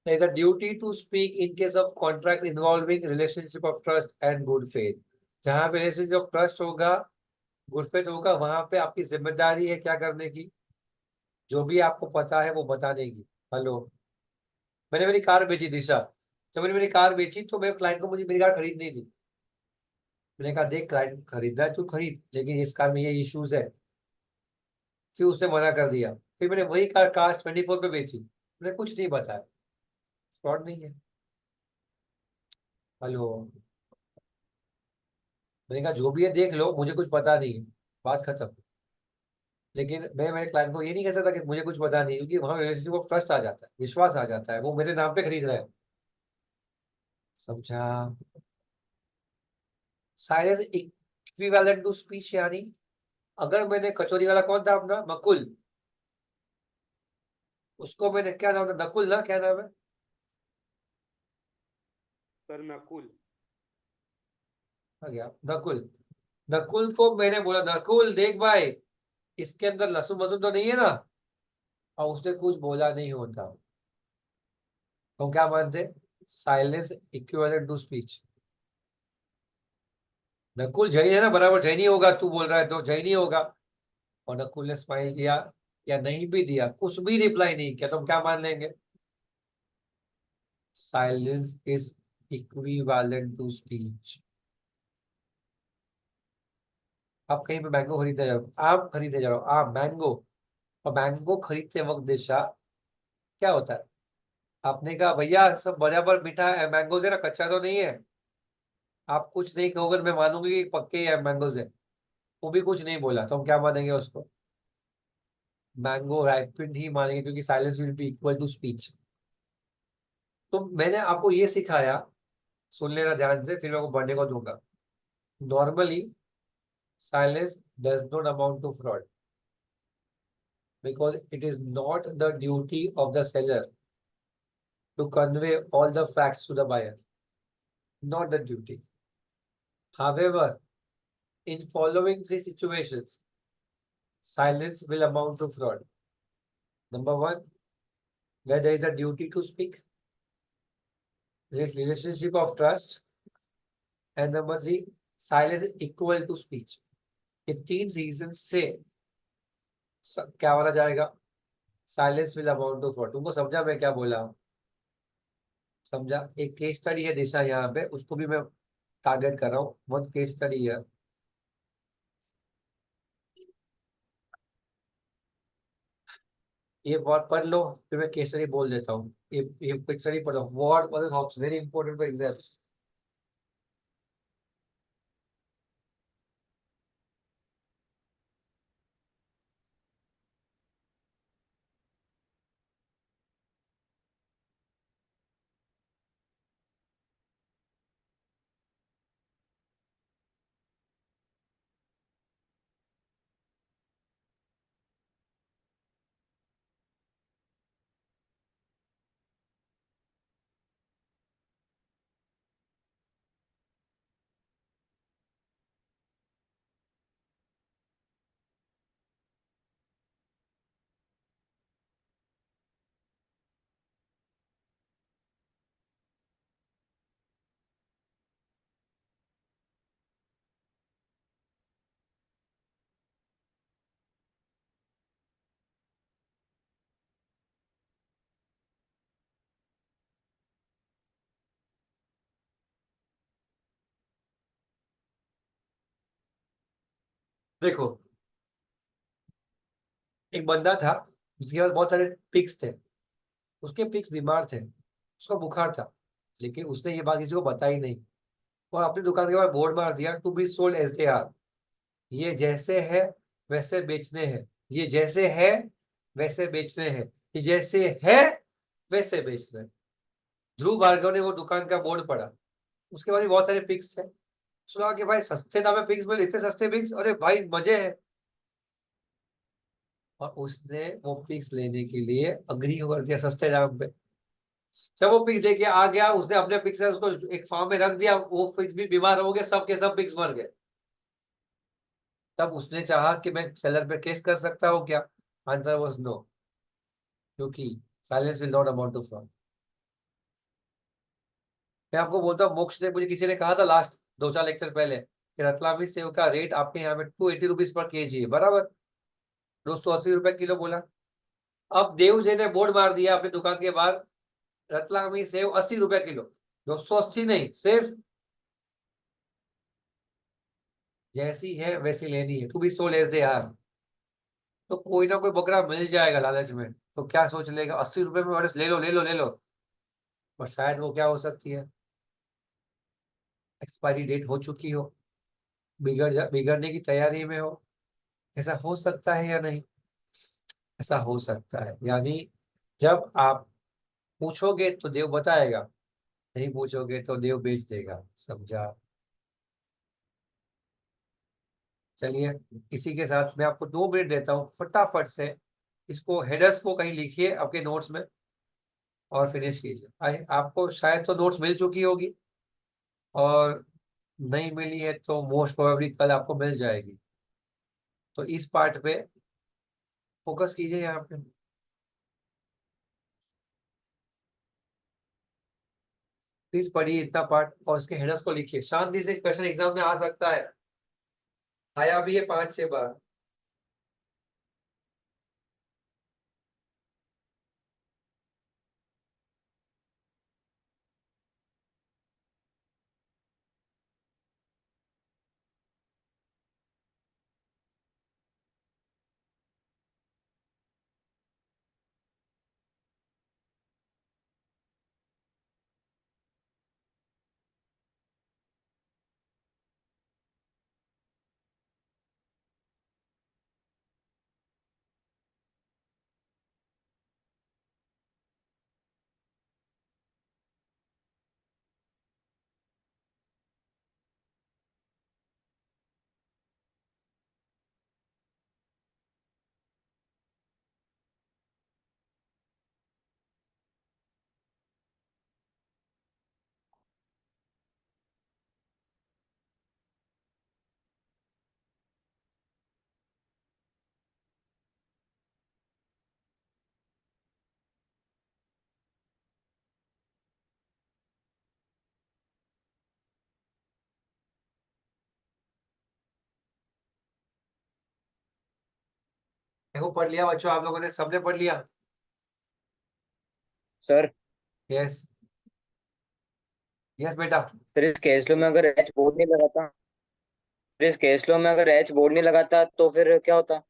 [SPEAKER 2] there is a duty to speak in case of contracts involving relationship of trust and good faith। जहां पे रिलेशनशिप ऑफ ट्रस्ट होगा गुरफेज होगा, वहां पे आपकी जिम्मेदारी है क्या करने की, जो भी आपको पता है वो बताने की। हेलो, मैंने मेरी कार बेची दिशा, जब मैंने मेरी कार बेची तो मेरे क्लाइंट को मुझे मेरी कार खरीदनी थी। मैंने कहा देख क्लाइंट खरीदना है तू खरीद, लेकिन इस कार में ये इश्यूज है। फिर उसने मना कर दिया, फिर मैंने वही कार कास्ट 24 पे बेची, मैंने कुछ नहीं बताया, फ्रॉड नहीं है। हेलो, मैंने कहा जो भी है देख लो, मुझे कुछ पता नहीं है, बात खत्म। लेकिन मैं मेरे क्लाइंट को ये नहीं कह सकता कि मुझे कुछ पता नहीं, क्योंकि वहां रिलेशनशिप ऑफ ट्रस्ट आ जाता है, विश्वास आ जाता है, वो मेरे नाम पे खरीद रहा है। समझा? साइलेंस इक्विवेलेंट टू स्पीच, यानी अगर मैंने कचौरी वाला कौन था अपना, मकुल, उसको मैंने क्या नाम था, नकुल ना, क्या नाम है?
[SPEAKER 12] सर नकुल।
[SPEAKER 2] आ गया नकुल। नकुल को मैंने बोला नकुल देख भाई, इसके अंदर लहसुन वसुन तो नहीं है ना, और उसने कुछ बोला नहीं होता, तो क्या मानते, silence equivalent to speech. Nakul Jain है ना, बराबर जैनी होगा, तू बोल रहा है तो जैनी होगा। और नकुल ने स्माइल दिया या नहीं भी दिया, कुछ भी रिप्लाई नहीं किया, तो हम क्या मान लेंगे, silence is equivalent to speech. आप कहीं पे मैंगो खरीदने जाओ, आम खरीदने जाओ, आम मैंगो, और मैंगो खरीदते वक्त दिशा क्या होता है, आपने कहा भैया सब बराबर मीठा है मैंगो से ना, कच्चा तो नहीं है। आप कुछ नहीं कहोगे मैं मानूंगी कि पक्के है मैंगो से, वो भी कुछ नहीं बोला, तो हम क्या मानेंगे उसको, मैंगो राइपेंड ही मानेंगे, क्योंकि silence will be equal to speech. तो मैंने आपको ये सिखाया, सुन लेना ध्यान से, फिर मैं आपको बढ़ने को दूंगा। Normally silence does not amount to fraud, because it is not the duty of the seller to convey all the facts to the buyer, not the duty. However, in following three situations, silence will amount to fraud. Number one, where there is a duty to speak, there is relationship of trust, and number three, silence is equal to speech. ये तीन reason से क्या बोला जाएगा, silence will amount to fraud. तुमको समझा मैं क्या बोला? समझा? एक केस स्टडी है दिशा यहाँ पे, उसको भी मैं टारगेट कर रहा हूँ, वन केस स्टडी है। ये वर्ड पढ़ लो, फिर मैं केस स्टडी बोल देता हूँ। ये केस स्टडी पढ़ो, word word very important for exams. देखो, एक बंदा था, जिसके पास बहुत सारे पिग्स थे, उसके पिग्स बीमार थे, उसका बुखार था, लेकिन उसने ये बात किसी को बताई नहीं, और अपनी दुकान के बाहर बोर्ड मार दिया, to be sold as they are. ये जैसे है वैसे बेचने हैं, ये जैसे है वैसे बेचने हैं, ये जैसे है वैसे बेचने हैं। ध्रुव भार्गव ने वो दुकान का बोर्ड पढ़ा, उसके बाद भी बहुत सारे पिक्स थे, सुना कि भाई सस्ते दाम में पिक्स मिले, इतने सस्ते पिक्स, अरे भाई मजे है, और उसने वो पिक्स लेने के लिए अग्री कर दिया सस्ते दाम पे। जब वो पिक्स लेके आ गया, उसने अपने पिक्स उसको एक फार्म में रख दिया, वो पिक्स भी बीमार हो गए, सब के सब पिक्स मर गए। तब उसने चाहा कि मैं सेलर पे केस कर सकता हूँ क्या, आंसर वाज नो, क्योंकि silence will not amount to fraud. मैं आपको बोलता हूँ, मोक्ष ने मुझे किसी ने कहा था लास्ट 2-4 लेक्चर पहले, कि रतलामी सेव का रेट आपके यहाँ पे 280 रुपीज पर केजी है, बराबर। 280 रुपए किलो बोला। अब देव जी ने बोर्ड मार दिया अपनी दुकान के बाहर, रतलामी सेव 80 रुपए किलो। 280 नहीं, सिर्फ जैसी है वैसी लेनी है, to be sold as they are. तो कोई ना कोई बकरा मिल जाएगा लालच में, तो क्या सोच लेगा 80 रुपए में, ले लो ले लो ले लो। और शायद वो क्या हो सकती है, एक्सपायरी डेट हो चुकी हो, बिगड़ने की तैयारी में हो। ऐसा हो सकता है या नहीं? ऐसा हो सकता है। यानी जब आप पूछोगे तो देव बताएगा, नहीं पूछोगे तो देव बेच देगा। समझा? चलिए, इसी के साथ मैं आपको 2 मिनट देता हूँ, फटाफट से इसको हेडर्स को कहीं लिखिए आपके नोट्स में और फिनिश कीजिए। आपको शायद तो नोट्स मिल चुकी होगी, और नहीं मिली है तो मोस्ट प्रोबेबली कल आपको मिल जाएगी। तो इस पार्ट पे फोकस कीजिए यहाँ पे। प्लीज पढ़िए इतना पार्ट और इसके हेडर्स को लिखिए। शांति से क्वेश्चन एग्जाम में आ सकता है, आया भी है 5-6 बार। देखो, पढ़ लिया बच्चों आप लोगों ने? सबने पढ़ लिया?
[SPEAKER 9] सर
[SPEAKER 2] यस, यस बेटा।
[SPEAKER 9] फिर इस केस लो में अगर एच बोर्ड नहीं लगाता, फिर इस केस लो में अगर एच बोर्ड नहीं लगाता तो फिर क्या होता?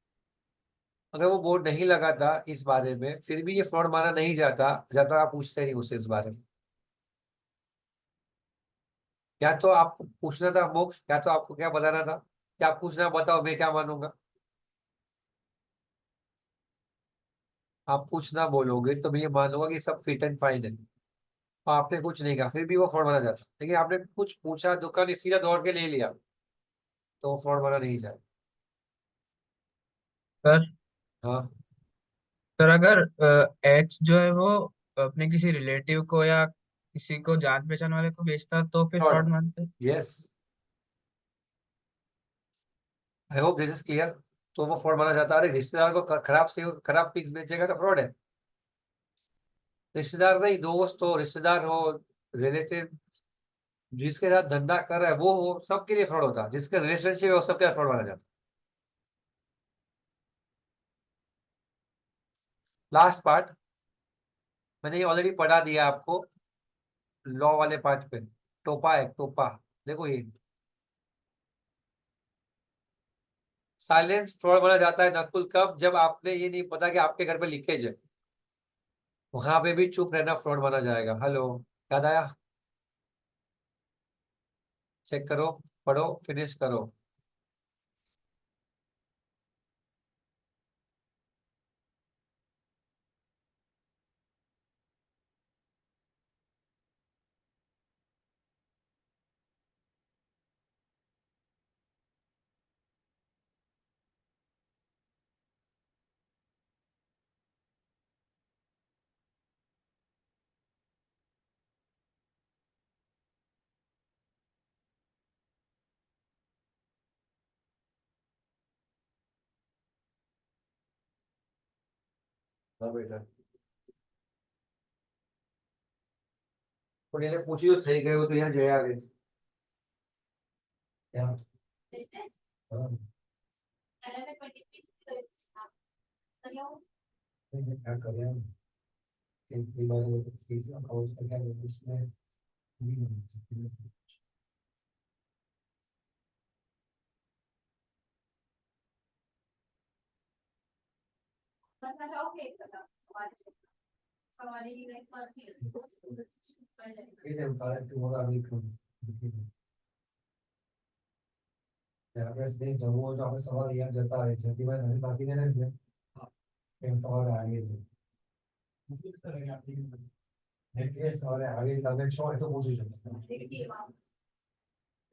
[SPEAKER 2] अगर वो बोर्ड नहीं लगाता इस बारे में, फिर भी ये फ्रॉड माना नहीं जाता, ज्यादा आप पूछते नहीं उससे इस बारे में। या तो आपको पूछना था मोक्ष, या तो आपको क्या बताना था कि आप पूछना, बताओ मैं क्या मानूंगा। आप कुछ ना बोलोगे तो मैं ये मानूंगा कि सब फिट एंड फाइन है, और आपने कुछ नहीं कहा, फिर भी वो फ्रॉड माना जाता। लेकिन आपने कुछ पूछा, दुकान सीधा दौड़ के ले लिया, तो वो फ्रॉड माना नहीं जाए।
[SPEAKER 4] सर
[SPEAKER 2] हाँ,
[SPEAKER 4] सर अगर एच जो है वो अपने किसी रिलेटिव को या किसी को जान पहचान वाले को बेचता तो फिर
[SPEAKER 2] फ्रॉड।
[SPEAKER 4] फ्रॉड मानते?
[SPEAKER 2] Yes, I hope this is clear. तो वो फ्रॉड माना जाता है। अरे रिश्तेदार को खराब से खराब पिक्स बेचेगा तो फ्रॉड है। रिश्तेदार नहीं, दोस्त हो, रिश्तेदार हो, रिलेटिव, जिसके साथ धंधा कर रहा है वो हो, सबके लिए फ्रॉड होता है। जिसके रिलेशनशिप है वो सबके साथ फ्रॉड माना जाता है। लास्ट पार्ट मैंने ये ऑलरेडी पढ़ा दिया आपको, लॉ वाले पार्ट पे। टोपा है, टोपा। देखो ये साइलेंस फ्रॉड माना जाता है नकुल कब? जब आपने ये नहीं पता कि आपके घर पे लीकेज है, वहां पे भी चुप रहना फ्रॉड माना जाएगा। हेलो, याद आया? चेक करो, पढ़ो, फिनिश करो। हाँ बेटा, तो मैंने पूछी तो थी गए हो तो यहाँ जया आ गई। क्या? क्या करें एक बार तीसरा काउंट करके उसमें नहीं बन सकती। जब वो जो हमें सवाल याद जाता है जल्दी में नहीं बाकी देने से सवाल आगे देखिए सवाल आगे लगे शॉर्ट तो पूछ ही सकते हैं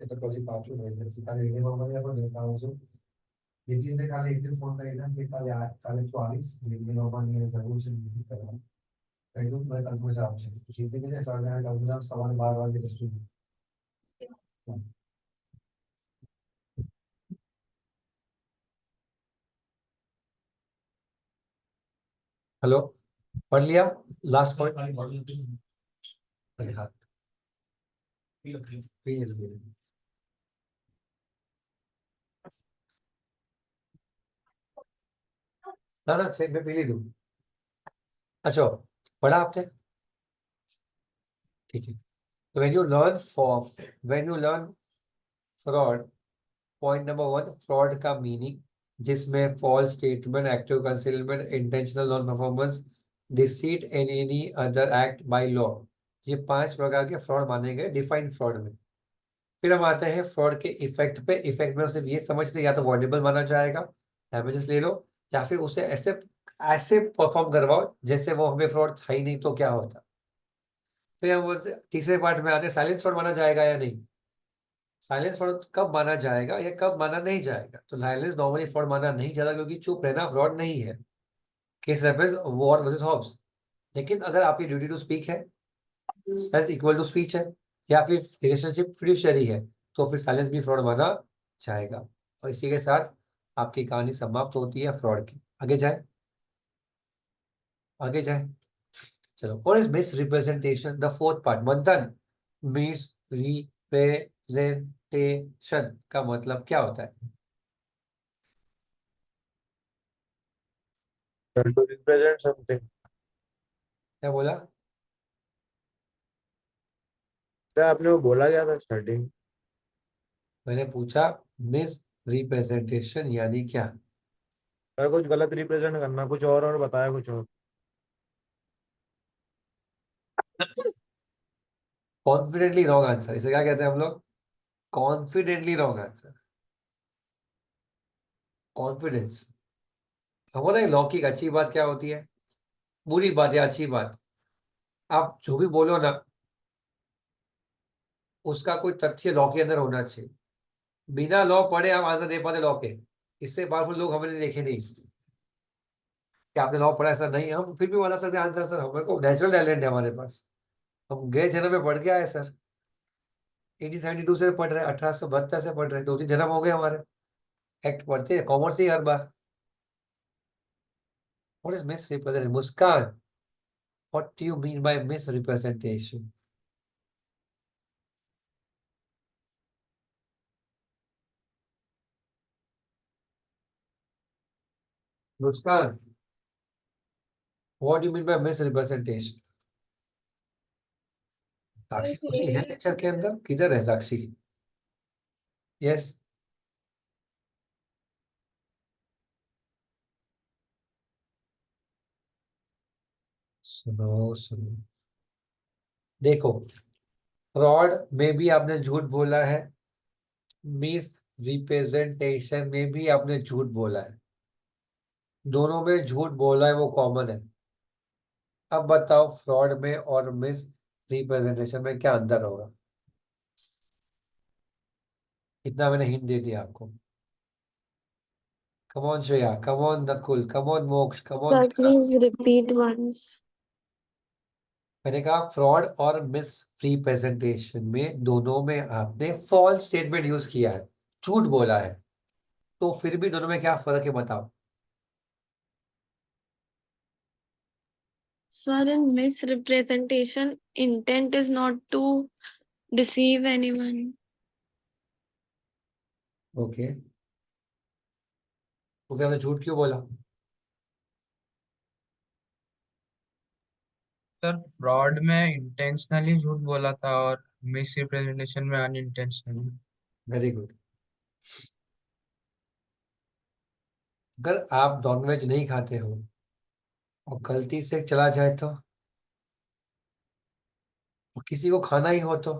[SPEAKER 2] ये तो कोई बात नहीं है सिखा लेने को मैं आपको देता हूं जो ये चीजें खाली एक दिन फोन करेगा कि काले 44 लेकिन नॉर्मल नहीं है जरूर से नहीं करना कहीं तो मैं कल को से आपसे सीधे मेरे साथ में कल सवाल बार बार के सुन हेलो पढ़ लिया लास्ट पॉइंट अरे हाँ ना ना से मैं पी ली दूँ अच्छा पढ़ा आपने ठीक है तो when you learn fraud point number 1 fraud का मीनिंग जिसमें false statement active concealment intentional non performance deceit and any other act by law ये 5 प्रकार के फ्रॉड माने गए डिफाइंड फ्रॉड में। फिर हम आते हैं फ्रॉड के इफेक्ट पे। इफेक्ट में हम सिर्फ ये समझते या तो वॉइडेबल माना जाएगा डैमेजेस ले लो या फिर उसे ऐसे ऐसे परफॉर्म करवाओ जैसे वो हमें फ्रॉड था ही नहीं तो क्या होता। फिर हम तीसरे पार्ट में आते हैं साइलेंस फ्रॉड माना जाएगा या नहीं। साइलेंस फ्रॉड कब माना जाएगा या कब माना नहीं जाएगा। तो साइलेंस नॉर्मली फ्रॉड माना नहीं जाता क्योंकि चुप रहना फ्रॉड नहीं है। Case reference Ward versus Hobbs. लेकिन अगर आपकी ड्यूटी टू स्पीक है एज इक्वल टू स्पीच है या फिर रिलेशनशिप फिड्यूशियरी है तो फिर साइलेंस भी फ्रॉड माना जाएगा। और इसी के साथ आपकी कहानी समाप्त होती है फ्रॉड की। आगे जाए आगे जाए चलो। और is miss representation the fourth part मंथन। मिस रिप्रेजेंटेशन का मतलब क्या होता है।
[SPEAKER 12] to represent something.
[SPEAKER 2] क्या बोला
[SPEAKER 12] सर आपने वो बोला क्या था स्टार्टिंग
[SPEAKER 2] मैंने पूछा मिस रिप्रेजेंटेशन यानी क्या।
[SPEAKER 12] सर कुछ गलत रिप्रेजेंट करना कुछ और बताया कुछ और
[SPEAKER 2] कॉन्फिडेंटली रॉन्ग आंसर इसे क्या कहते हैं हम लोग कॉन्फिडेंटली रॉन्ग आंसर। कॉन्फिडेंस हमारा लौकिक अच्छी बात क्या होती है बुरी बात या अच्छी बात। आप जो भी बोलो ना उसका कोई तथ्य लॉ के अंदर होना चाहिए। बिना लॉ पढ़े आप आंसर दे पाते लॉ के। इससे पावरफुल लोग हमने देखे नहीं कि आपने लॉ पढ़ा ऐसा नहीं। हम फिर भी बता सकते हैं आंसर सर हमारे को नेचुरल टैलेंट है हमारे पास। हम गए जन्म में पढ़ के आए सर 1872 से पढ़ रहे 1872 से पढ़ रहे 2-3 जन्म हो गए हमारे। एक्ट पढ़ते हैं कॉमर्स ही हर बार। What is misrepresentation Muskan what do you mean by misrepresentation. Muskan what do you mean by misrepresentation. Sakshi Khushi है लेक्चर के अंदर किधर है साक्षी। यस सुनो सुनो देखो फ्रॉड में भी आपने झूठ बोला है मिस रिप्रेजेंटेशन में भी आपने झूठ बोला है। दोनों में झूठ बोला है वो कॉमन है। अब बताओ फ्रॉड में और मिस रिप्रेजेंटेशन में क्या अंतर होगा। इतना मैंने हिंट दे दिया आपको। Come on Shreya come on Nakul come on Moksh come on.
[SPEAKER 11] Sir, please repeat once.
[SPEAKER 2] मैंने कहा फ्रॉड और मिस रिप्रेजेंटेशन में दोनों में आपने फॉल्स स्टेटमेंट यूज किया है झूठ बोला है। तो फिर भी दोनों में क्या फर्क है बताओ।
[SPEAKER 11] Sir, in misrepresentation, intent is not to deceive anyone.
[SPEAKER 2] Okay तो फिर हमने झूठ क्यों बोला?
[SPEAKER 13] सर फ्रॉड में इंटेंशनली झूठ बोला था और मिस रिप्रेजेंटेशन में अनइंटेंशनली।
[SPEAKER 2] Very good. अगर आप नॉनवेज नहीं खाते हो और गलती से चला जाए तो, और किसी को खाना ही हो तो,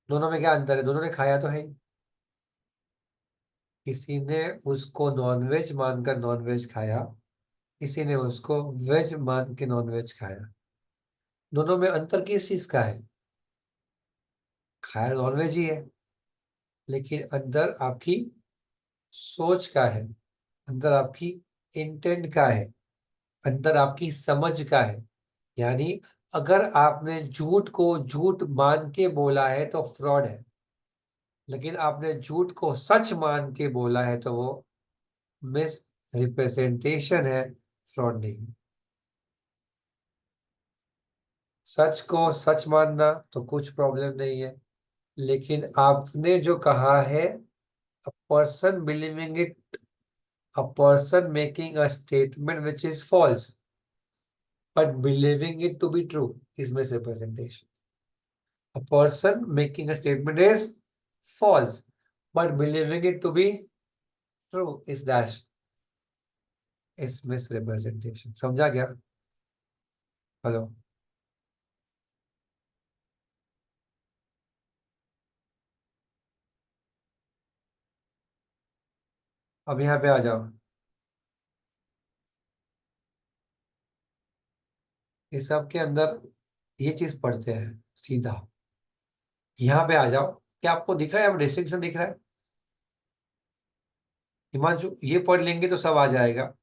[SPEAKER 2] दोनों में क्या अंतर है? दोनों ने खाया तो है ही। किसी ने उसको नॉनवेज मानकर नॉनवेज खाया, किसी ने उसको वेज मान के नॉनवेज खाया। दोनों में अंतर किस चीज का है? खाया नॉनवेज ही है, लेकिन अंदर आपकी सोच का है, अंदर आपकी इंटेंट का है, अंदर आपकी समझ का है। यानी अगर आपने झूठ को झूठ मान के बोला है तो फ्रॉड है, लेकिन आपने झूठ को सच मान के बोला है तो वो मिस रिप्रेजेंटेशन है, फ्रॉड नहीं। सच को सच मानना तो कुछ प्रॉब्लम नहीं है, लेकिन आपने जो कहा है, a person believing it, a person making a statement which is false but believing it to be true is misrepresentation. A person making a statement is false, but believing it to be true is dash, is misrepresentation. समझा क्या? Hello, अब यहाँ पे आ जाओ। इस सब के अंदर ये चीज पढ़ते हैं सीधा। यहाँ पे आ जाओ। क्या आपको दिख रहा है? अब डिस्टिंक्शन दिख रहा है? हिमांशु, ये पढ़ लेंगे तो सब आ जाएगा।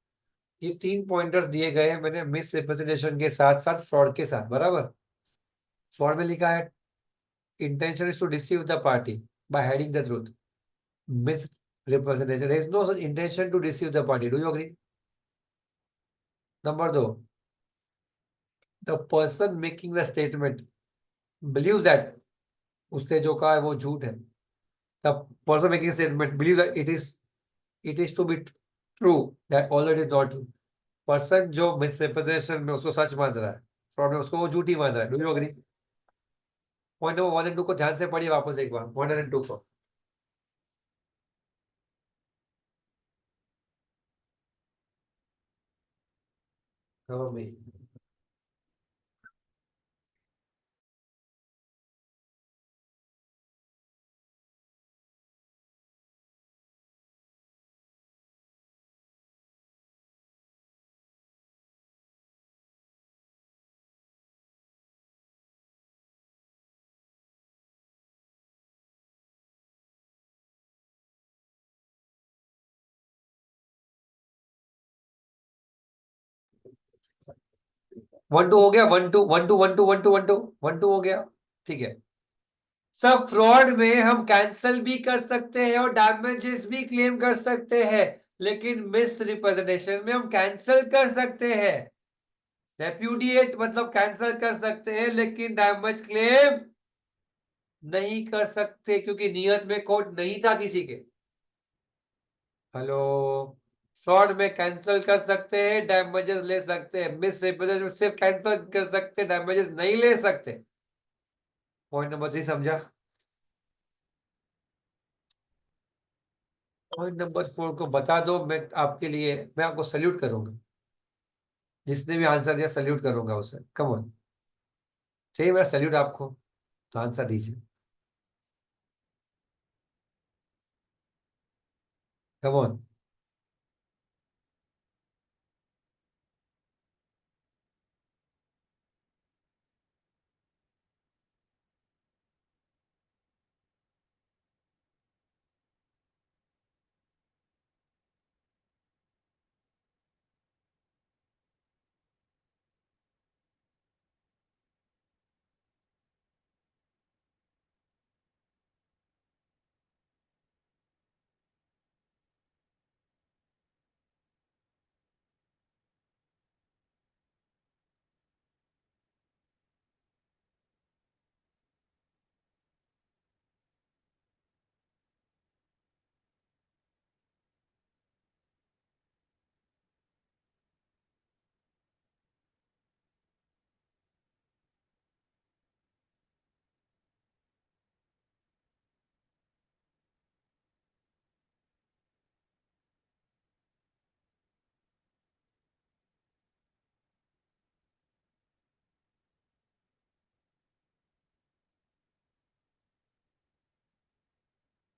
[SPEAKER 2] ये 3 पॉइंटर्स दिए गए हैं मैंने, मिस रिप्रेजेंटेशन के साथ साथ फ्रॉड के साथ, बराबर। फ्रॉड में लिखा है intention is to deceive the party by hiding the truth. Misrepresentation. There is no such intention to deceive the party. Do you agree? Number 2, the person making the statement believes that उसने जो कहा है वो झूठ है। The person making a statement believes that it is to be true that all it is not true. Person जो misrepresentation में उसको सच मान रहा है, fraud में उसको वो झूठ ही मान रहा है। Do you agree? Point number 1 and 2 को ध्यान से पढ़िए वापस एक बार, 1 एंड 2 को। Cover me. वन टू हो गया, 1 2 1 2 1 2 1 2 1 2 1 2 हो गया, ठीक है। सब फ्रॉड में हम कैंसल भी कर सकते हैं और डैमेजेस भी क्लेम कर सकते हैं, लेकिन मिस रिप्रेजेंटेशन में हम कैंसल कर सकते हैं। रेप्यूडिएट मतलब कैंसल कर सकते हैं, लेकिन डैमेज क्लेम नहीं कर सकते, क्योंकि नियत में कोड नहीं था किसी के। हेलो, फ्रॉड में कैंसल कर सकते हैं, डैमेजेस ले सकते हैं। मिस रिप्रेजेंटेशन में सिर्फ कैंसल कर सकते, डैमेजेस नहीं ले सकते। पॉइंट नंबर 3 समझा? पॉइंट नंबर 4 को बता दो, मैं आपके लिए, मैं आपको सल्यूट करूंगा। जिसने भी आंसर दिया सल्यूट करूंगा उसे। कम ऑन, चाहिए मेरा सल्यूट आपको? तो आंसर दीजिए, कम ऑन।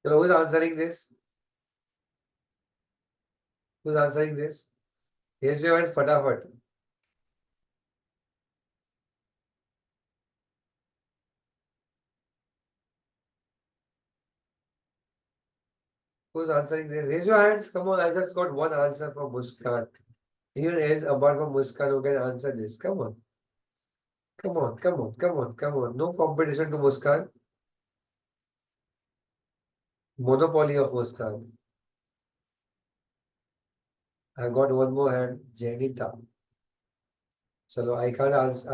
[SPEAKER 2] चलो, who is answering this? Who is answering this? Raise your hands फटाफट. Who's answering this? Raise your hands. Come on, I just got one answer from Muskan. Anyone else apart from Muskan who can answer this? Come on. Come on, come on, come on, come on. No competition to Muskan. Monopoly of Muskan. I got one more hand, Janita. So I can't ask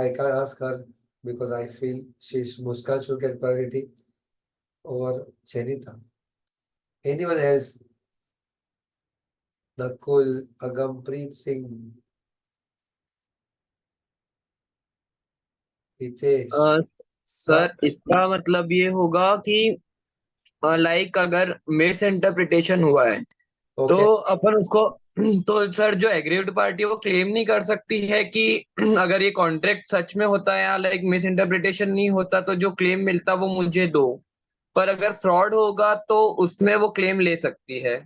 [SPEAKER 2] her because I feel Muskan should get priority over Janita. Anyone else? Nakul, Agampreet Singh, Hitesh.
[SPEAKER 14] Sir इसका मतलब ये होगा कि like अगर miss interpretation हुआ है तो अपन उसको तो सर जो एग्रीव्ड पार्टी है वो क्लेम नहीं कर सकती है कि अगर ये कॉन्ट्रैक्ट सच में होता है या लाइक मिस इंटरप्रिटेशन नहीं होता तो जो क्लेम मिलता वो मुझे दो, पर अगर फ्रॉड होगा तो उसमें वो क्लेम ले सकती है।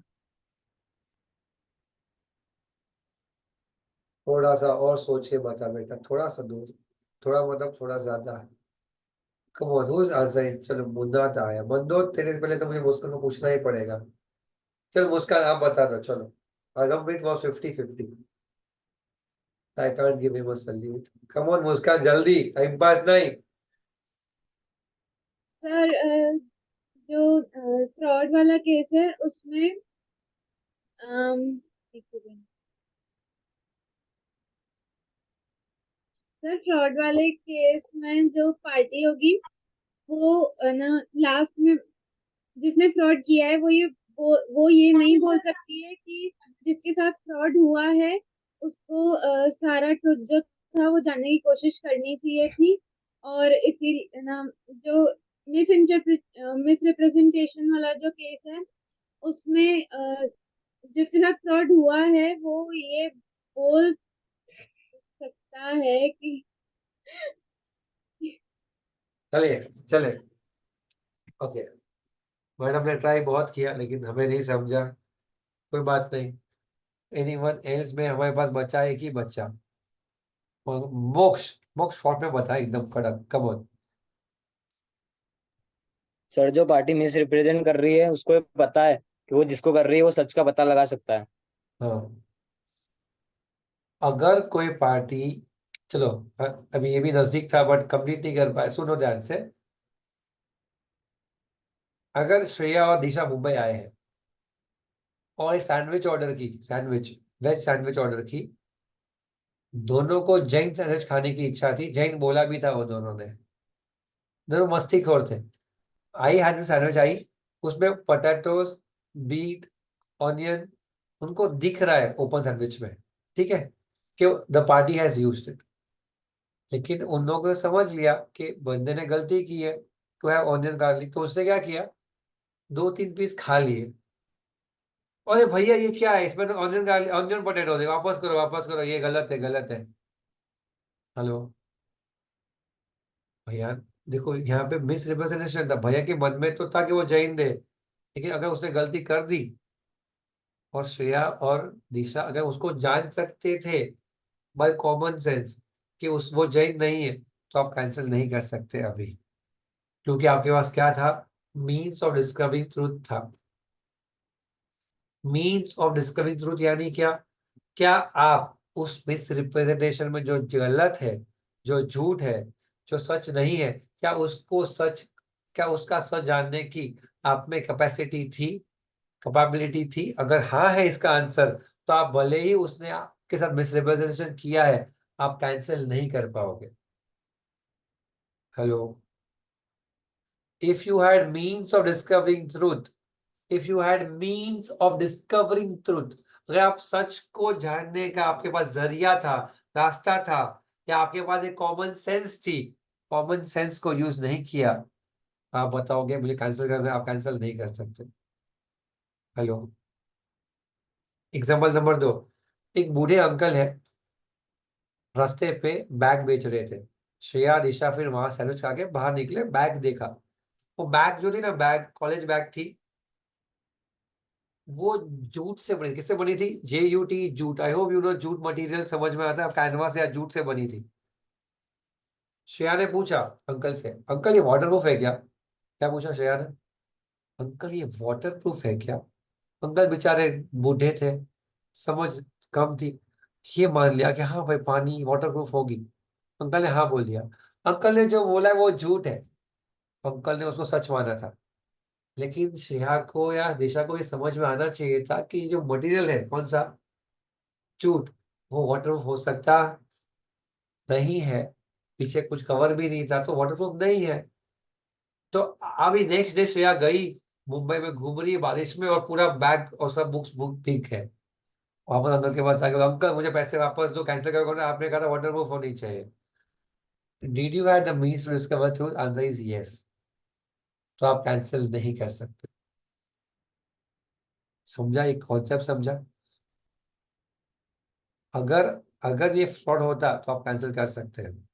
[SPEAKER 2] थोड़ा सा और सोच के बता बेटा, थोड़ा सा दूर, थोड़ा मतलब थोड़ा ज्यादा है। Come on, who is answering? चलो मुन्ना तो आया, बंदो तेरे से पहले तो मुझे मुस्कान को पूछना ही पड़ेगा। चल मुस्कान आप बता दो। चलो, Agampreet was 50-50, I can't give him a salute. Come on Muskan, जल्दी, टाइम पास नहीं।
[SPEAKER 5] सर जो फ्रॉड वाला केस है उसमें एक सेकेंड सर, फ्रॉड वाले केस में जो पार्टी होगी वो ना लास्ट में जिसने फ्रॉड किया है वो ये नहीं बोल सकती है कि जिसके साथ फ्रॉड हुआ है उसको सारा ट्रुथ जो था वो जानने की कोशिश करनी चाहिए थी। और इसी ना जो मिसरिप्रेजेंटेशन वाला जो केस है उसमें जिसके साथ फ्रॉड हुआ है वो ये बोल सकता है कि
[SPEAKER 2] चलिए चले, ओके। मैडम ने ट्राई बहुत किया लेकिन हमें नहीं समझा, कोई बात नहीं। एनीवन एल्स में हमारे पास बचा एक ही बच्चा, मोक्ष। मोक्ष शॉर्ट में बता एकदम कड़क, कम ऑन।
[SPEAKER 9] सर जो पार्टी मिस रिप्रेजेंट कर रही है उसको पता है कि वो जिसको कर रही है वो सच का पता लगा सकता है।
[SPEAKER 2] हाँ, अगर कोई पार्टी, चलो अभी ये भी नजदीक था बट कंप्लीट नहीं कर पाए, सुनो ध्यान से। अगर श्रेया और दिशा मुंबई आए हैं और एक सैंडविच ऑर्डर की, सैंडविच, वेज सैंडविच ऑर्डर की, दोनों को जैन सैंडविच खाने की इच्छा थी, जैन बोला भी था वो दोनों ने, दोनों मस्तीखोर थे। आई हैंड सैंडविच आई, उसमें पोटैटोज, बीट, ऑनियन उनको दिख रहा है ओपन सैंडविच में, ठीक है, कि the party has used it. लेकिन उन लोगों ने समझ लिया कि बंदे ने गलती की है टू हैव ऑनियन गार्लिक, तो उसने क्या किया, 2-3 पीस खा लिए। अरे भैया ये क्या है, इसमें तो ऑनियन गार्लिक, ऑनियन पोटैटो है, वापस करो वापस करो, ये गलत है गलत है। हेलो भैया, देखो यहाँ पे मिस रिप्रेजेंटेशन था, भैया के मन में तो था कि वो जैन दे, लेकिन अगर उसने गलती कर दी और श्रेया और दिशा अगर उसको जान सकते थे बाय कॉमन सेंस कि उस वो जैन नहीं है, तो आप कैंसिल नहीं कर सकते अभी, क्योंकि आपके पास क्या था, मीन्स ऑफ डिस्कवरिंग ट्रूथ था। मीन्स ऑफ डिस्कवरिंग ट्रूथ यानी क्या, क्या आप उस मिस रिप्रेजेंटेशन में जो गलत है, जो झूठ है, जो सच नहीं है, क्या उसको सच, क्या उसका सच जानने की आप में कैपेसिटी थी, कैपेबिलिटी थी? अगर हाँ है इसका आंसर, तो आप भले ही उसने आपके साथ मिस रिप्रेजेंटेशन किया है, आप कैंसिल नहीं कर पाओगे। Hello, if you had means of discovering truth, if you had means of discovering truth, अगर आप सच को जानने का आपके पास जरिया था, रास्ता था, या आपके पास एक कॉमन सेंस थी, कॉमन सेंस को यूज नहीं किया, आप बताओगे मुझे कैंसिल करना है, आप कैंसिल नहीं कर सकते। हेलो, एग्जाम्पल नंबर 2, एक बूढ़े अंकल है, रास्ते पे बैग बेच रहे थे, श्रेया दिशा फिर वहां सैंडविच खा के बाहर निकले, बैग देखा, वो बैग जो थी ना, बैग कॉलेज बैग थी, वो जूट से बनी, किससे बनी थी? JUT, jute. I hope you know jute material समझ में आता है, कैनवास या जूट से बनी थी। श्रेया ने पूछा अंकल से, अंकल ये वाटरप्रूफ है क्या? क्या पूछा श्रेया ने? अंकल ये वाटरप्रूफ है क्या? अंकल बेचारे बूढ़े थे, समझ कम थी, ये मान लिया कि हाँ भाई पानी वाटरप्रूफ होगी। अंकल ने हाँ बोल दिया। अंकल ने जो बोला है वो झूठ है, अंकल ने उसको सच माना था। लेकिन श्रेया को या दिशा को ये समझ में आना चाहिए था कि जो मटेरियल है कौन सा, जूट, वो वाटरप्रूफ हो सकता नहीं है। पीछे कुछ कवर भी नहीं था तो वाटरप्रूफ नहीं है। तो अभी नेक्स्ट डे श्रेया गई, मुंबई में घूम रही है बारिश में, और पूरा बैग और सब बुक्स बुक भीग है। वापस अंकल के पास आके बोला, अंकल मुझे पैसे वापस दो, कैंसिल करो। आपने कहा था वाटरप्रूफ होनी चाहिए। Did you have the means to discover truth? Answer is yes. तो आप कैंसिल नहीं कर सकते। समझा? एक कॉन्सेप्ट समझा? अगर अगर ये फ्रॉड होता तो आप कैंसिल कर सकते हैं,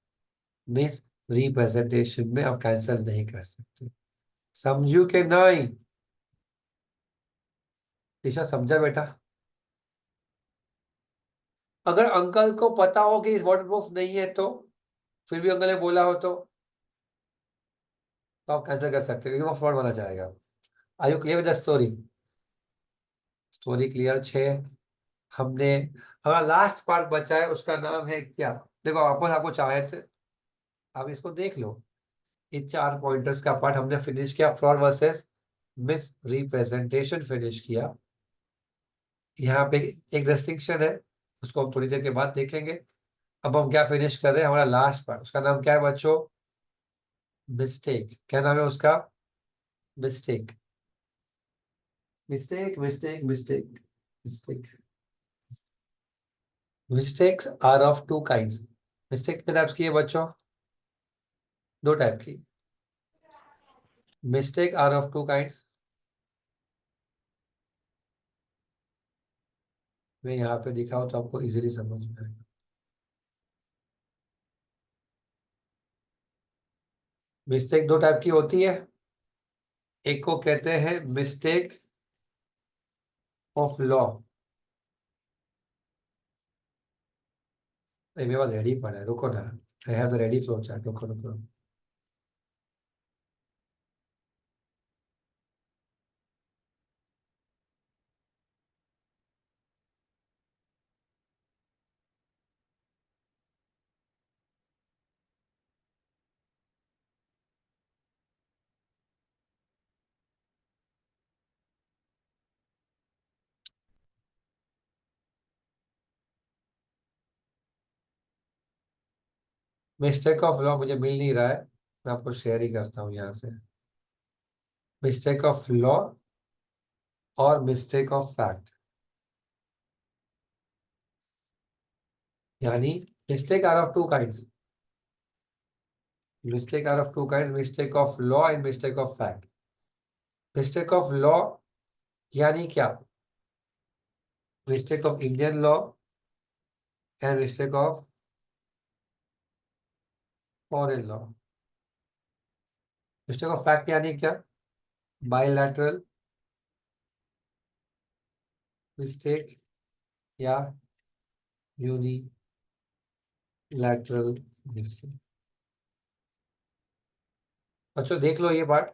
[SPEAKER 2] मिस रिप्रेजेंटेशन में आप कैंसिल नहीं कर सकते। समझू के नहीं? दिशा समझा बेटा? अगर अंकल को पता हो कि इस वाटरप्रूफ नहीं है तो फिर भी अंकल ने बोला हो तो आप कैंसिल कर सकते हो, क्योंकि वो फ्रॉड माना जाएगा। Are you clear with the story? Story clear छे? हमने हमारा लास्ट पार्ट बचा है, उसका नाम है क्या? देखो वापस आपको चाहे तो आप इसको देख लो। इन 4 पॉइंटर्स का पार्ट हमने फिनिश किया, fraud versus miss representation finish किया। यहाँ पे एक डिस्टिंक्शन है, उसको हम थोड़ी देर के बाद देखेंगे। अब हम क्या फिनिश कर रहे हैं? हमारा लास्ट पार्ट, उसका नाम क्या है बच्चों? मिस्टेक। क्या नाम है उसका? Mistake. Mistake mistake mistake mistake. Mistakes are of 2 kinds. Mistake कितने टाइप्स की है बच्चों? 2 टाइप की। Mistake are of 2 kinds. मैं यहाँ पे दिखाऊं तो आपको इजीली समझ में आएगा। मिस्टेक 2 टाइप की होती है। एक को कहते हैं मिस्टेक ऑफ लॉ। मेरे पास रेडी पड़ा है, रुको ना, I have the ready flow chart. रुको रुको। मिस्टेक ऑफ लॉ मुझे मिल नहीं रहा है, मैं आपको शेयर ही करता हूँ यहाँ से। मिस्टेक ऑफ लॉ और मिस्टेक ऑफ फैक्ट, यानी mistake are of 2 kinds. Mistake are of 2 kinds, mistake of law and mistake of fact. Mistake of law यानी क्या? Mistake of Indian law and mistake of foreign law. Mistake of fact यानी क्या? Bilateral mistake या unilateral mistake. बच्चों देख लो ये part.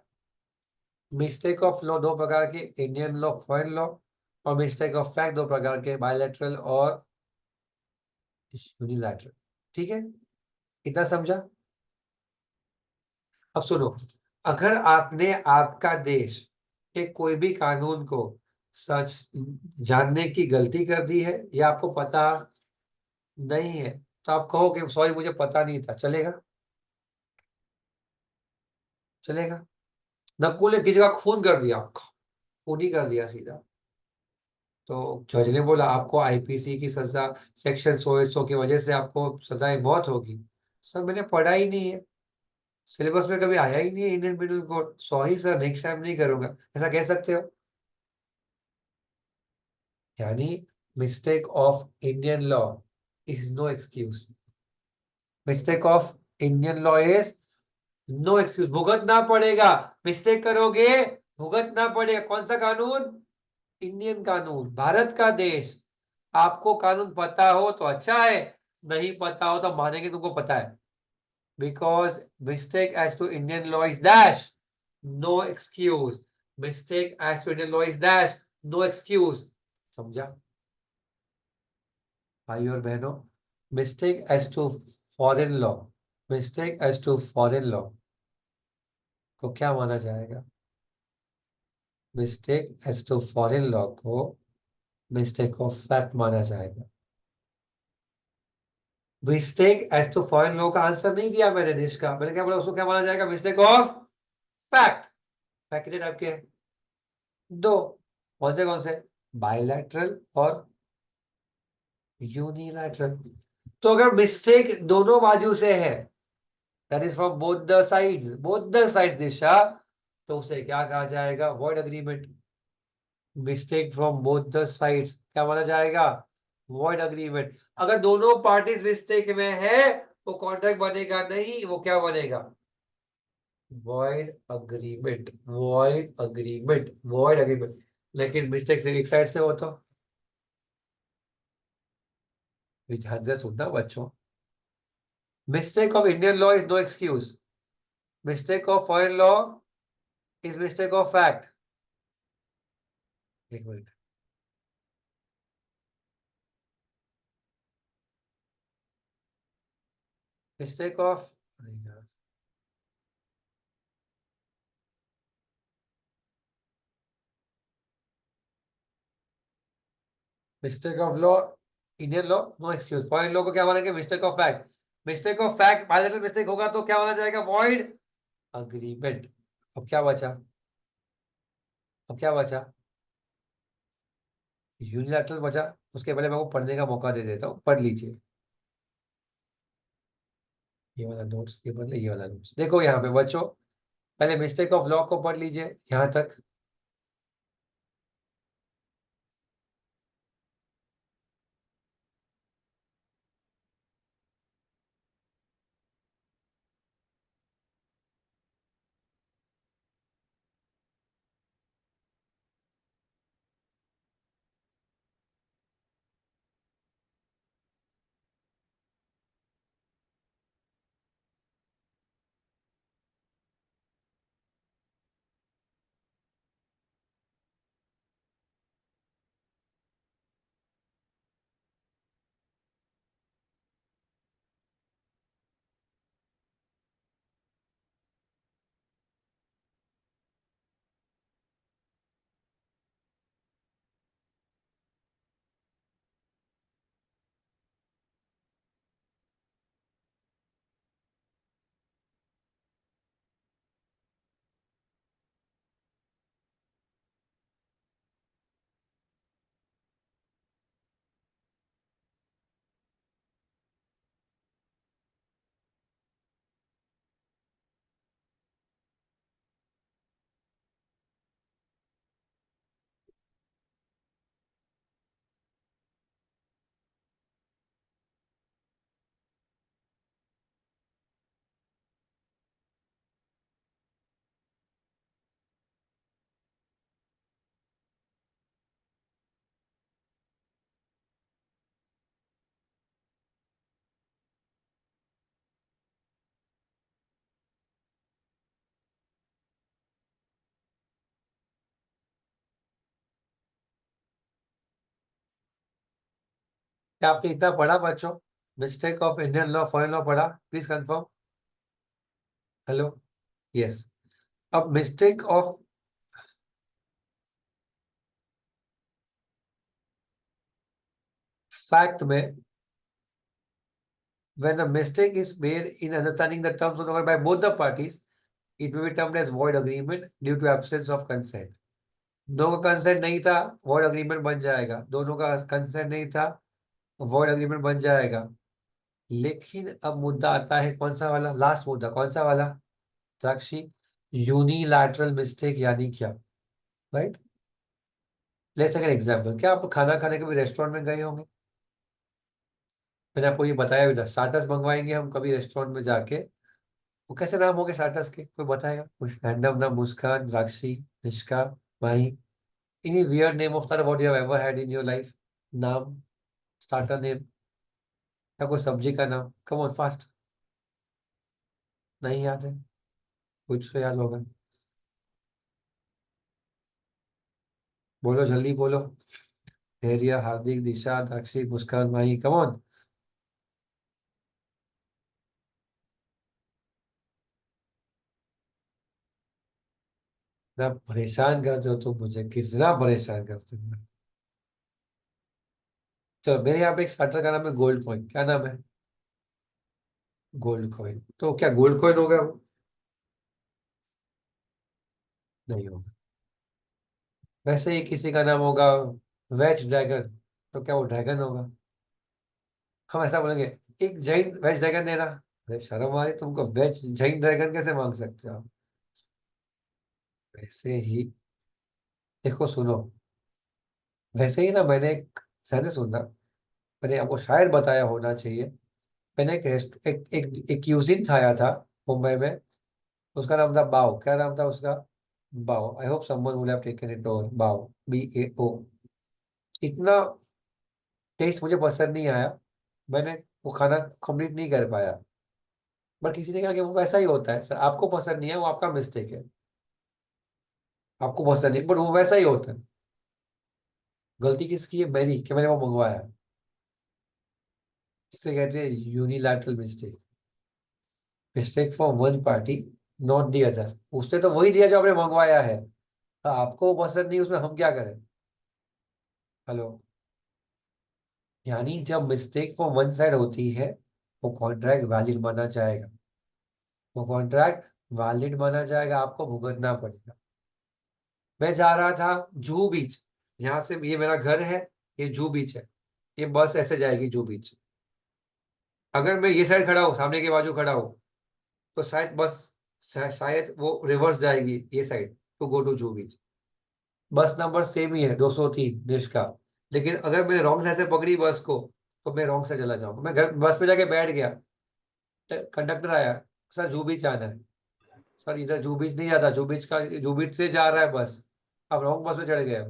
[SPEAKER 2] Mistake of law 2 प्रकार के, इंडियन लॉ, फॉरेन लॉ। और मिस्टेक ऑफ फैक्ट 2 प्रकार के, बायलैटरल और यूनिलैटरल। ठीक है, इतना समझा? अब सुनो, अगर आपने आपका देश के कोई भी कानून को सच जानने की गलती कर दी है या आपको पता नहीं है, तो आप कहो कि सॉरी मुझे पता नहीं था, चलेगा? चलेगा? नकुल ने किसी का खून कर दिया, खून ही कर दिया सीधा, तो जज ने बोला आपको IPC की सजा सेक्शन 100 की वजह से आपको सजाए मौत होगी। सर मैंने पढ़ा ही नहीं है, सिलेबस में कभी आया ही नहीं है Indian penal code, sorry sir next time नहीं करूंगा, ऐसा कह सकते हो? यानी mistake of Indian law is no excuse. Mistake of Indian law is no excuse, भुगतना पड़ेगा। मिस्टेक करोगे भुगतना पड़ेगा। कौन सा कानून? इंडियन कानून, भारत का देश। आपको कानून पता हो तो अच्छा है, नहीं पता हो तो मानेंगे तुमको पता है। Because mistake as to Indian law is dash, no excuse. Mistake as to Indian law is dash, no excuse. समझा भाई और बहनों? Mistake as to foreign law, mistake as to foreign law को क्या माना जाएगा? Mistake as to foreign law को mistake of fact माना जाएगा। Mistake as to foreign law का आंसर नहीं दिया मैंने देश का, मैंने क्या बोला? उसको क्या माना जाएगा? Mistake of fact. फैक्ट कितने टाइप के हैं? दो। कौन से? बायलैटरल और यूनिलैटरल। तो अगर मिस्टेक दोनों बाजू से है, that is from both the sides Disha, तो उसे क्या कहा जाएगा? Void agreement. Mistake from both the sides क्या माना जाएगा? Void agreement. अगर दोनों पार्टीज मिस्टेक में है वो कॉन्ट्रैक्ट बनेगा नहीं, वो क्या बनेगा? Void agreement, void agreement, void agreement. लेकिन मिस्टेक से एक साइड से हो तो ध्यान से सुनना बच्चों। Mistake of Indian law is no excuse, mistake of foreign law is mistake of fact. एक minute, mistake of mistake of law, Indian law no excuse. Foreign law को क्या मानेंगे? Mistake of fact. Mistake of fact bilateral mistake होगा तो क्या माना जाएगा? Void agreement. अब क्या बचा? यूनिलैटरल बचा। उसके पहले मैं आपको पढ़ने का मौका दे देता हूँ, पढ़ लीजिए ये वाला नोट्स, ये बदले ये वाला नोट्स। देखो यहाँ पे बच्चों, पहले मिस्टेक ऑफ लॉ को पढ़ लीजिए यहाँ तक। क्या आपने इतना पढ़ा बच्चों? Mistake of Indian law foreign law पढ़ा? Please confirm. Hello, yes. अब मिस्टेक ऑफ फैक्ट में, when a mistake is made in understanding the terms of the by both the parties, it will be termed as void agreement due to absence of consent. दोनों का consent नहीं था, void agreement बन जाएगा। दोनों का consent नहीं था, void agreement बन जाएगा। लेकिन अब मुद्दा आता है कौन सा वाला? लास्ट मुद्दा कौन सा वाला साक्षी? यूनिलैटरल मिस्टेक यानी क्या? Right, let's take an example. क्या आप खाना खाने के भी रेस्टोरेंट में गए होंगे? मैंने आपको ये बताया भी था, स्टार्टर्स मंगवाएंगे हम कभी रेस्टोरेंट में जाके, वो कैसे नाम होंगे स्टार्टर्स के? कोई बताएगा? कुछ रैंडम नाम? मुस्कान, द्राक्षी, निष्का, माही, Any weird name of starter what you have ever had in your life? नाम, starter name, या कोई सब्जी का नाम? Come on, fast. नहीं याद है? कुछ तो याद होगा. बोलो जल्दी बोलो. धैर्य, हार्दिक, दिशा, दाक्षी, मुस्कान, माही. Come on. ना परेशान करते हो तो मुझे कितना परेशान करते हो. चलो मेरे यहाँ पे एक स्टार्टर का नाम है गोल्ड कॉइन. क्या नाम है? Gold coin. तो क्या गोल्ड कॉइन होगा वो? नहीं होगा. वैसे ही किसी का नाम होगा वेज ड्रैगन, तो क्या वो ड्रैगन होगा? हम ऐसा बोलेंगे एक जैन वेज ड्रैगन देना. अरे शर्म आ रही तुमको, वेज जैन ड्रैगन कैसे मांग सकते हो आप? वैसे ही देखो सुनो, वैसे ही ना मैंने एक शायद सुना, मैंने आपको शायद बताया होना चाहिए. मैंने एक क्यूजिन खाया था मुंबई में. उसका नाम था बाव. क्या नाम था उसका? बाव. I hope someone would have taken it over. बाव, BAO. इतना टेस्ट मुझे पसंद नहीं आया. मैंने वो खाना कंप्लीट नहीं कर पाया. बट किसी ने कहा कि वो वैसा ही होता है. सर आपको पसंद नहीं है, वो आपका मिस्टेक है. आपको पसंद नहीं, बट वो वैसा ही होता है. गलती किसकी है? मेरी, कि मैंने वो मंगवाया. इससे कहते हैं unilateral mistake. Mistake for one party, not the other. उसने तो वही दिया जो आपने मंगवाया है. आपको वो पसंद नहीं, उसमें हम क्या करें? हेलो. यानी जब मिस्टेक फॉर वन साइड होती है, वो कॉन्ट्रैक्ट वैलिड माना जाएगा. वो कॉन्ट्रैक्ट वैलिड माना जाएगा, आपको भुगतना पड़ेगा. मैं जा रहा था जूहू बीच. यहाँ से ये मेरा घर है, ये जूहू बीच है. ये बस ऐसे जाएगी जूहू बीच. अगर मैं ये साइड खड़ा हूँ, सामने के बाजू खड़ा हूँ, तो शायद बस शायद वो रिवर्स जाएगी ये side to go to Juhu beach. Bus number same ही है 203 देश का. लेकिन अगर मैंने रॉन्ग साइड से पकड़ी बस को, तो मैं रॉन्ग से चला जाऊंगा. मैं घर बस में जाके बैठ गया, कंडक्टर आया, सर जूहू बीच जाना है. सर इधर जूहू बीच नहीं जाता, जूहू बीच से जा रहा है बस. अब रॉन्ग बस में चढ़ गया.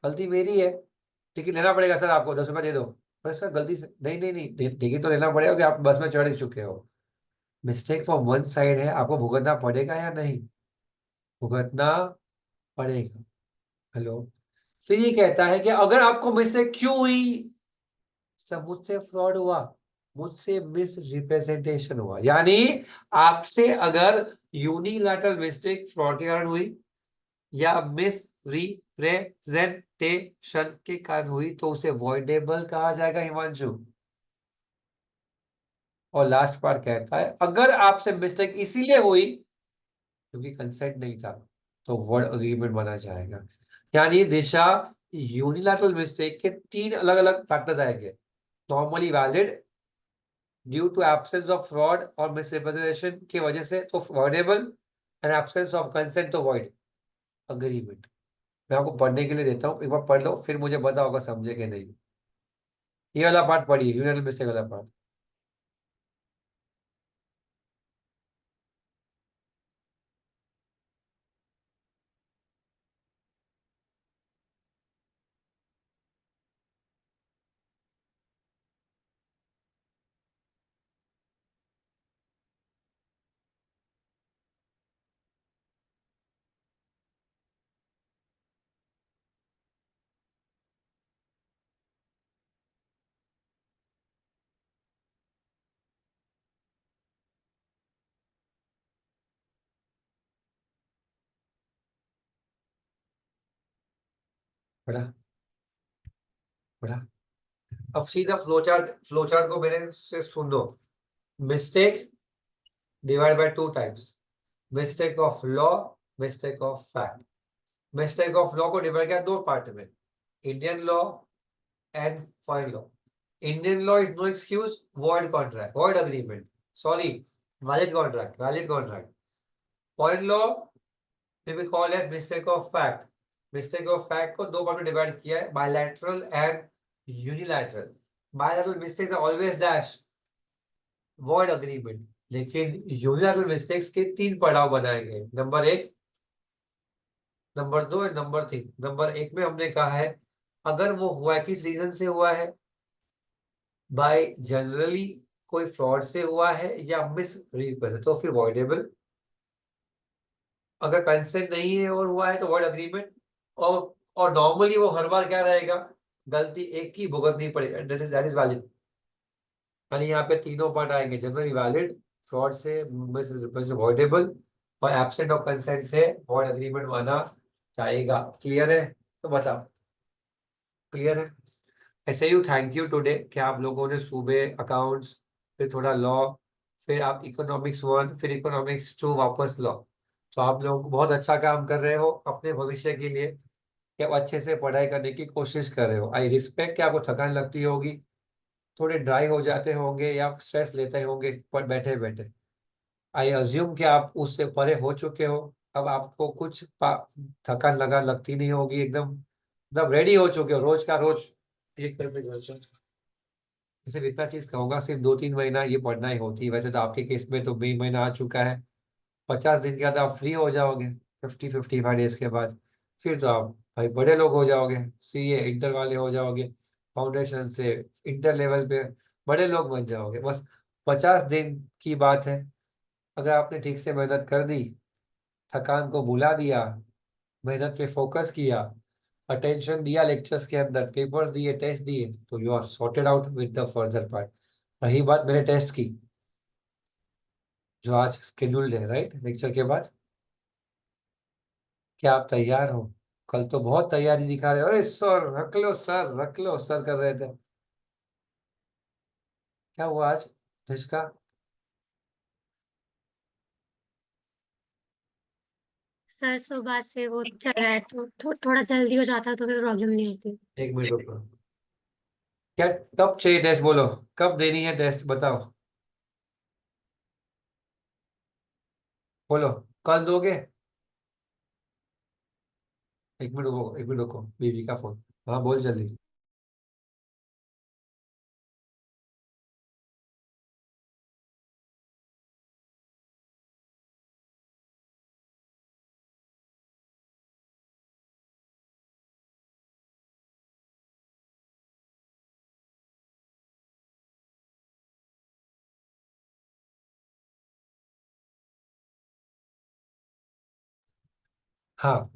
[SPEAKER 2] गलती मेरी है. टिकट लेना पड़ेगा सर, आपको 10 रुपये दे दो. अरे सर गलती से नहीं नहीं नहीं, टिकट तो लेना पड़ेगा कि आप बस में चढ़ चुके हो. मिस्टेक फॉर वन साइड है, आपको भुगतना पड़ेगा या नहीं? भुगतना पड़ेगा. हेलो. फिर ये कहता है कि अगर आपको मिस्टेक क्यों हुई? सब मुझसे फ्रॉड हुआ, मुझसे मिस रिप्रेजेंटेशन हुआ. यानी आपसे अगर यूनिलैटरल मिस्टेक फ्रॉड के कारण हुई या मिस रिप्रेजेंटेशन के कारण हुई, तो उसे वॉइडेबल कहा जाएगा हिमांशु. और लास्ट पार्ट कहता है अगर आपसे मिस्टेक इसीलिए हुई क्योंकि कंसेंट नहीं था, तो वर्ड अग्रीमेंट माना जाएगा. यानी दिशा, यूनिलैटरल मिस्टेक के 3 अलग अलग फैक्टर्स आएंगे. Normally valid, due to absence of fraud और मिसरिप्रेजेंटेशन की वजह से तो voidable, and absence of consent तो वॉइड अग्रीमेंट. मैं आपको पढ़ने के लिए देता हूँ, एक बार पढ़ लो, फिर मुझे बता होगा समझे कि नहीं. ये वाला पार्ट पढ़िए, यूनिलैटरल मिस्टेक वाला पार्ट. पढ़ा पढ़ा. अब सीधा फ्लोचार्ट को मेरे से सुन दो. Mistake divide by 2 types. Mistake of law, mistake of fact. Mistake of law को डिवाइड किया 2 पार्ट में, Indian law and foreign law. Indian law is no excuse, void contract, void agreement, sorry valid contract, valid contract. Foreign law will be called as mistake of fact. Mistake of fact को 2 part में divide किया है, bilateral and unilateral. Bilateral mistakes are always dash, void agreement. लेकिन unilateral mistakes के 3 पड़ाव बनाए गए. Number 1 number 2 and number 3। Number 1 में हमने कहा है अगर वो हुआ है किस रीजन से हुआ है, बाय जनरली कोई फ्रॉड से हुआ है या मिस रिप्रेजेंट, तो फिर वॉइडेबल। अगर कंसेंट नहीं है और हुआ है तो वॉइड अग्रीमेंट। और नॉर्मली वो हर बार क्या रहेगा, गलती एक की भुगतनी पड़ेगी, दैट इज वैलिड। यानी यहाँ पे तीनों पार्ट आएंगे, जनरली वैलिड, फ्रॉड से मिस रिप्रेजेंट वॉइडेबल, और एब्सेंट ऑफ कंसेंट से वॉइड अग्रीमेंट माना जाएगा। क्लियर है? तो बताओ क्लियर है? ऐसे ही थैंक यू टुडे कि आप लोगों ने सुबह अकाउंट्स, फिर थोड़ा लॉ, फिर आप इकोनॉमिक्स 1, फिर इकोनॉमिक्स 2, वापस लॉ। तो आप लोग बहुत अच्छा काम कर रहे हो अपने भविष्य के लिए, कि आप अच्छे से पढ़ाई करने की कोशिश कर रहे हो। आई रिस्पेक्ट कि आपको थकान लगती होगी, थोड़े ड्राई हो जाते होंगे या स्ट्रेस लेते होंगे पर बैठे बैठे। आई अज्यूम कि आप उससे परे हो चुके हो, अब आपको कुछ थकान लगती नहीं होगी, एकदम एकदम रेडी हो चुके हो रोज का रोज एक प्रिपरेशन। सिर्फ इतना चीज कहूंगा, सिर्फ 2-3 महीना ये पढ़ना ही होती है। वैसे तो आपके केस में तो मई महीना आ चुका है, 50 दिन के बाद आप फ्री हो जाओगे, 50-55 डेज के बाद। फिर तो आप भाई बड़े लोग हो जाओगे, सीए इंटर वाले हो जाओगे, फाउंडेशन से इंटर लेवल पे बड़े लोग बन जाओगे। बस 50 दिन की बात है। अगर आपने ठीक से मेहनत कर दी, थकान को भुला दिया, मेहनत पे फोकस किया, अटेंशन दिया लेक्चर्स के अंदर, पेपर्स दिए, टेस्ट दिए, तो you are sorted out with the further part. रही बात मेरे टेस्ट की, जो आज शेड्यूल्ड है राइट लेक्चर के बाद, क्या आप तैयार हो? कल तो बहुत तैयारी दिखा रहे हो, अरे सर रख लो सर रख लो सर कर रहे थे। क्या हुआ आज जिसका?
[SPEAKER 15] सर सुबह से वो चल रहा है तो थोड़ा जल्दी हो जाता तो फिर प्रॉब्लम नहीं होती।
[SPEAKER 2] एक मिनट रुको, क्या कब चाहिए टेस्ट, बोलो कब देनी है टेस्ट, बताओ बोलो, कल दोगे? एक मिनट रुको, बीवी का फोन। हाँ बोल जल्दी। हाँ,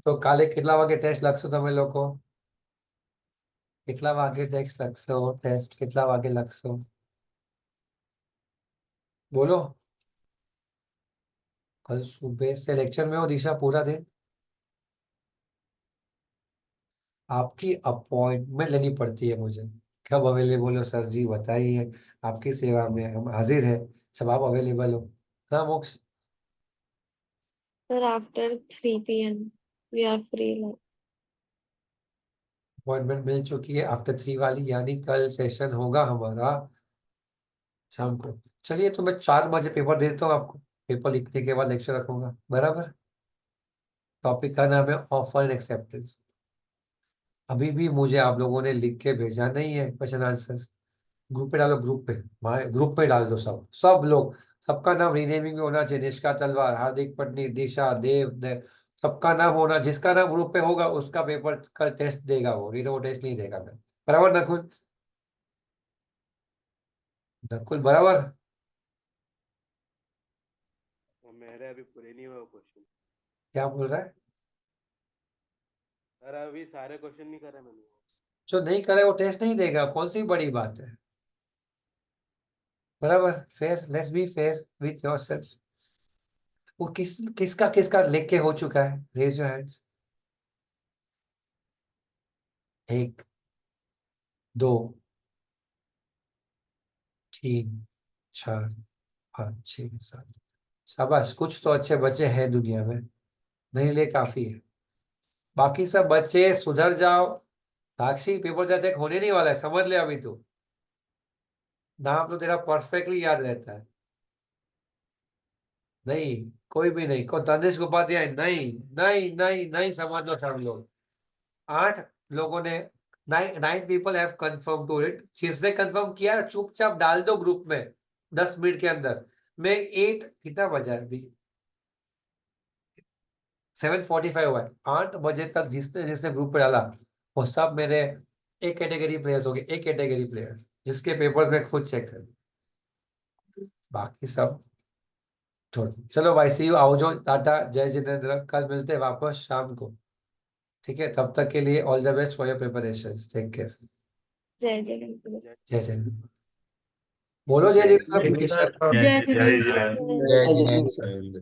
[SPEAKER 2] તો કાલે કેટલા વાગે ટેસ્ટ લખશો તમે લોકો? કેટલા વાગે ટેસ્ટ લખશો? ટેસ્ટ કેટલા વાગે લખશો? बोलो। कल सुबह से लेक्चर में हो दिशा पूरा दिन? आपकी अपॉइंटमेंट लेनी पड़ती है मुझे, कब अवेलेबल हो सर जी बताइए, आपकी सेवा में हम हाजिर हैं, सब आप अवेलेबल हो ना Moksh?
[SPEAKER 11] Sir after 3 PM we are free.
[SPEAKER 2] Appointment मिल चुकी है आफ्टर 3 वाली, यानी कल सेशन होगा हमारा शाम को। चलिए तो मैं 4 बजे पेपर दे देता हूँ आपको, पेपर लिखने के बाद लेक्चर रखूंगा, बराबर? टॉपिक का नाम है ऑफर एंड एक्सेप्टेंस। अभी भी मुझे आप लोगों ने लिख के भेजा नहीं है क्वेश्चन आंसर्स। ग्रुप पे डालो, ग्रुप पे, ग्रुप पे डाल दो, सब सब लोग, सबका नाम रीनेमिंग में होना चाहिए, निष्का तलवार, हार्दिक पटनी, दिशा देव, सबका नाम होना, जिसका नाम ग्रुप पे होगा उसका पेपर कल टेस्ट देगा, वो नहीं तो वो टेस्ट नहीं देगा मैं, बराबर नकुल? नकुल बराबर?
[SPEAKER 16] मेरे अभी पूरे नहीं हुए क्वेश्चन।
[SPEAKER 2] क्या बोल रहा है?
[SPEAKER 16] सर अभी सारे क्वेश्चन नहीं करे मैंने।
[SPEAKER 2] जो नहीं करे वो टेस्ट नहीं देगा, कौन सी बड़ी बात है, बराबर? Fair, let's be fair with yourself. वो किसका किसका लिख के हो चुका है, रेज योर हैंड्स। 1 2 3 4 5 6 7। शाबाश, कुछ तो अच्छे बच्चे हैं दुनिया में, मेरे लिए काफी है। बाकी सब बच्चे सुधर जाओ। साक्षी पेपर जा चेक होने नहीं वाला है, समझ ले अभी तू। नाम तो तेरा परफेक्टली याद रहता है। नहीं, कोई भी नहीं, को तनिष्क उपाध्याय नहीं, नहीं नहीं नहीं, समझ लो सब लोग। 8 लोगों ने, 9 people have confirm to it. जिसने कंफर्म किया चुपचाप डाल दो ग्रुप में 10 मिनट के अंदर। मैं 8 कितना बजा है अभी? 7:45 हुआ है, 8 बजे तक जिसने जिसने ग्रुप पे डाला वो सब मेरे एक कैटेगरी प्लेयर्स हो गए, एक कैटेगरी प्लेयर्स जिसके पेपर्स में खुद चेक कर, बाकी सब छोड़। चलो भाई, सी यू, आओ जो, टाटा, जय जिनेंद्र, कल मिलते हैं वापस शाम को, ठीक है? तब तक के लिए all the best for your preparations, take care.
[SPEAKER 11] जय जगन्नाथ।
[SPEAKER 2] जय जिनेंद्र, बोलो जय जिनेंद्र।
[SPEAKER 11] जय जिनेंद्र।
[SPEAKER 13] जय जिनेंद्र सर।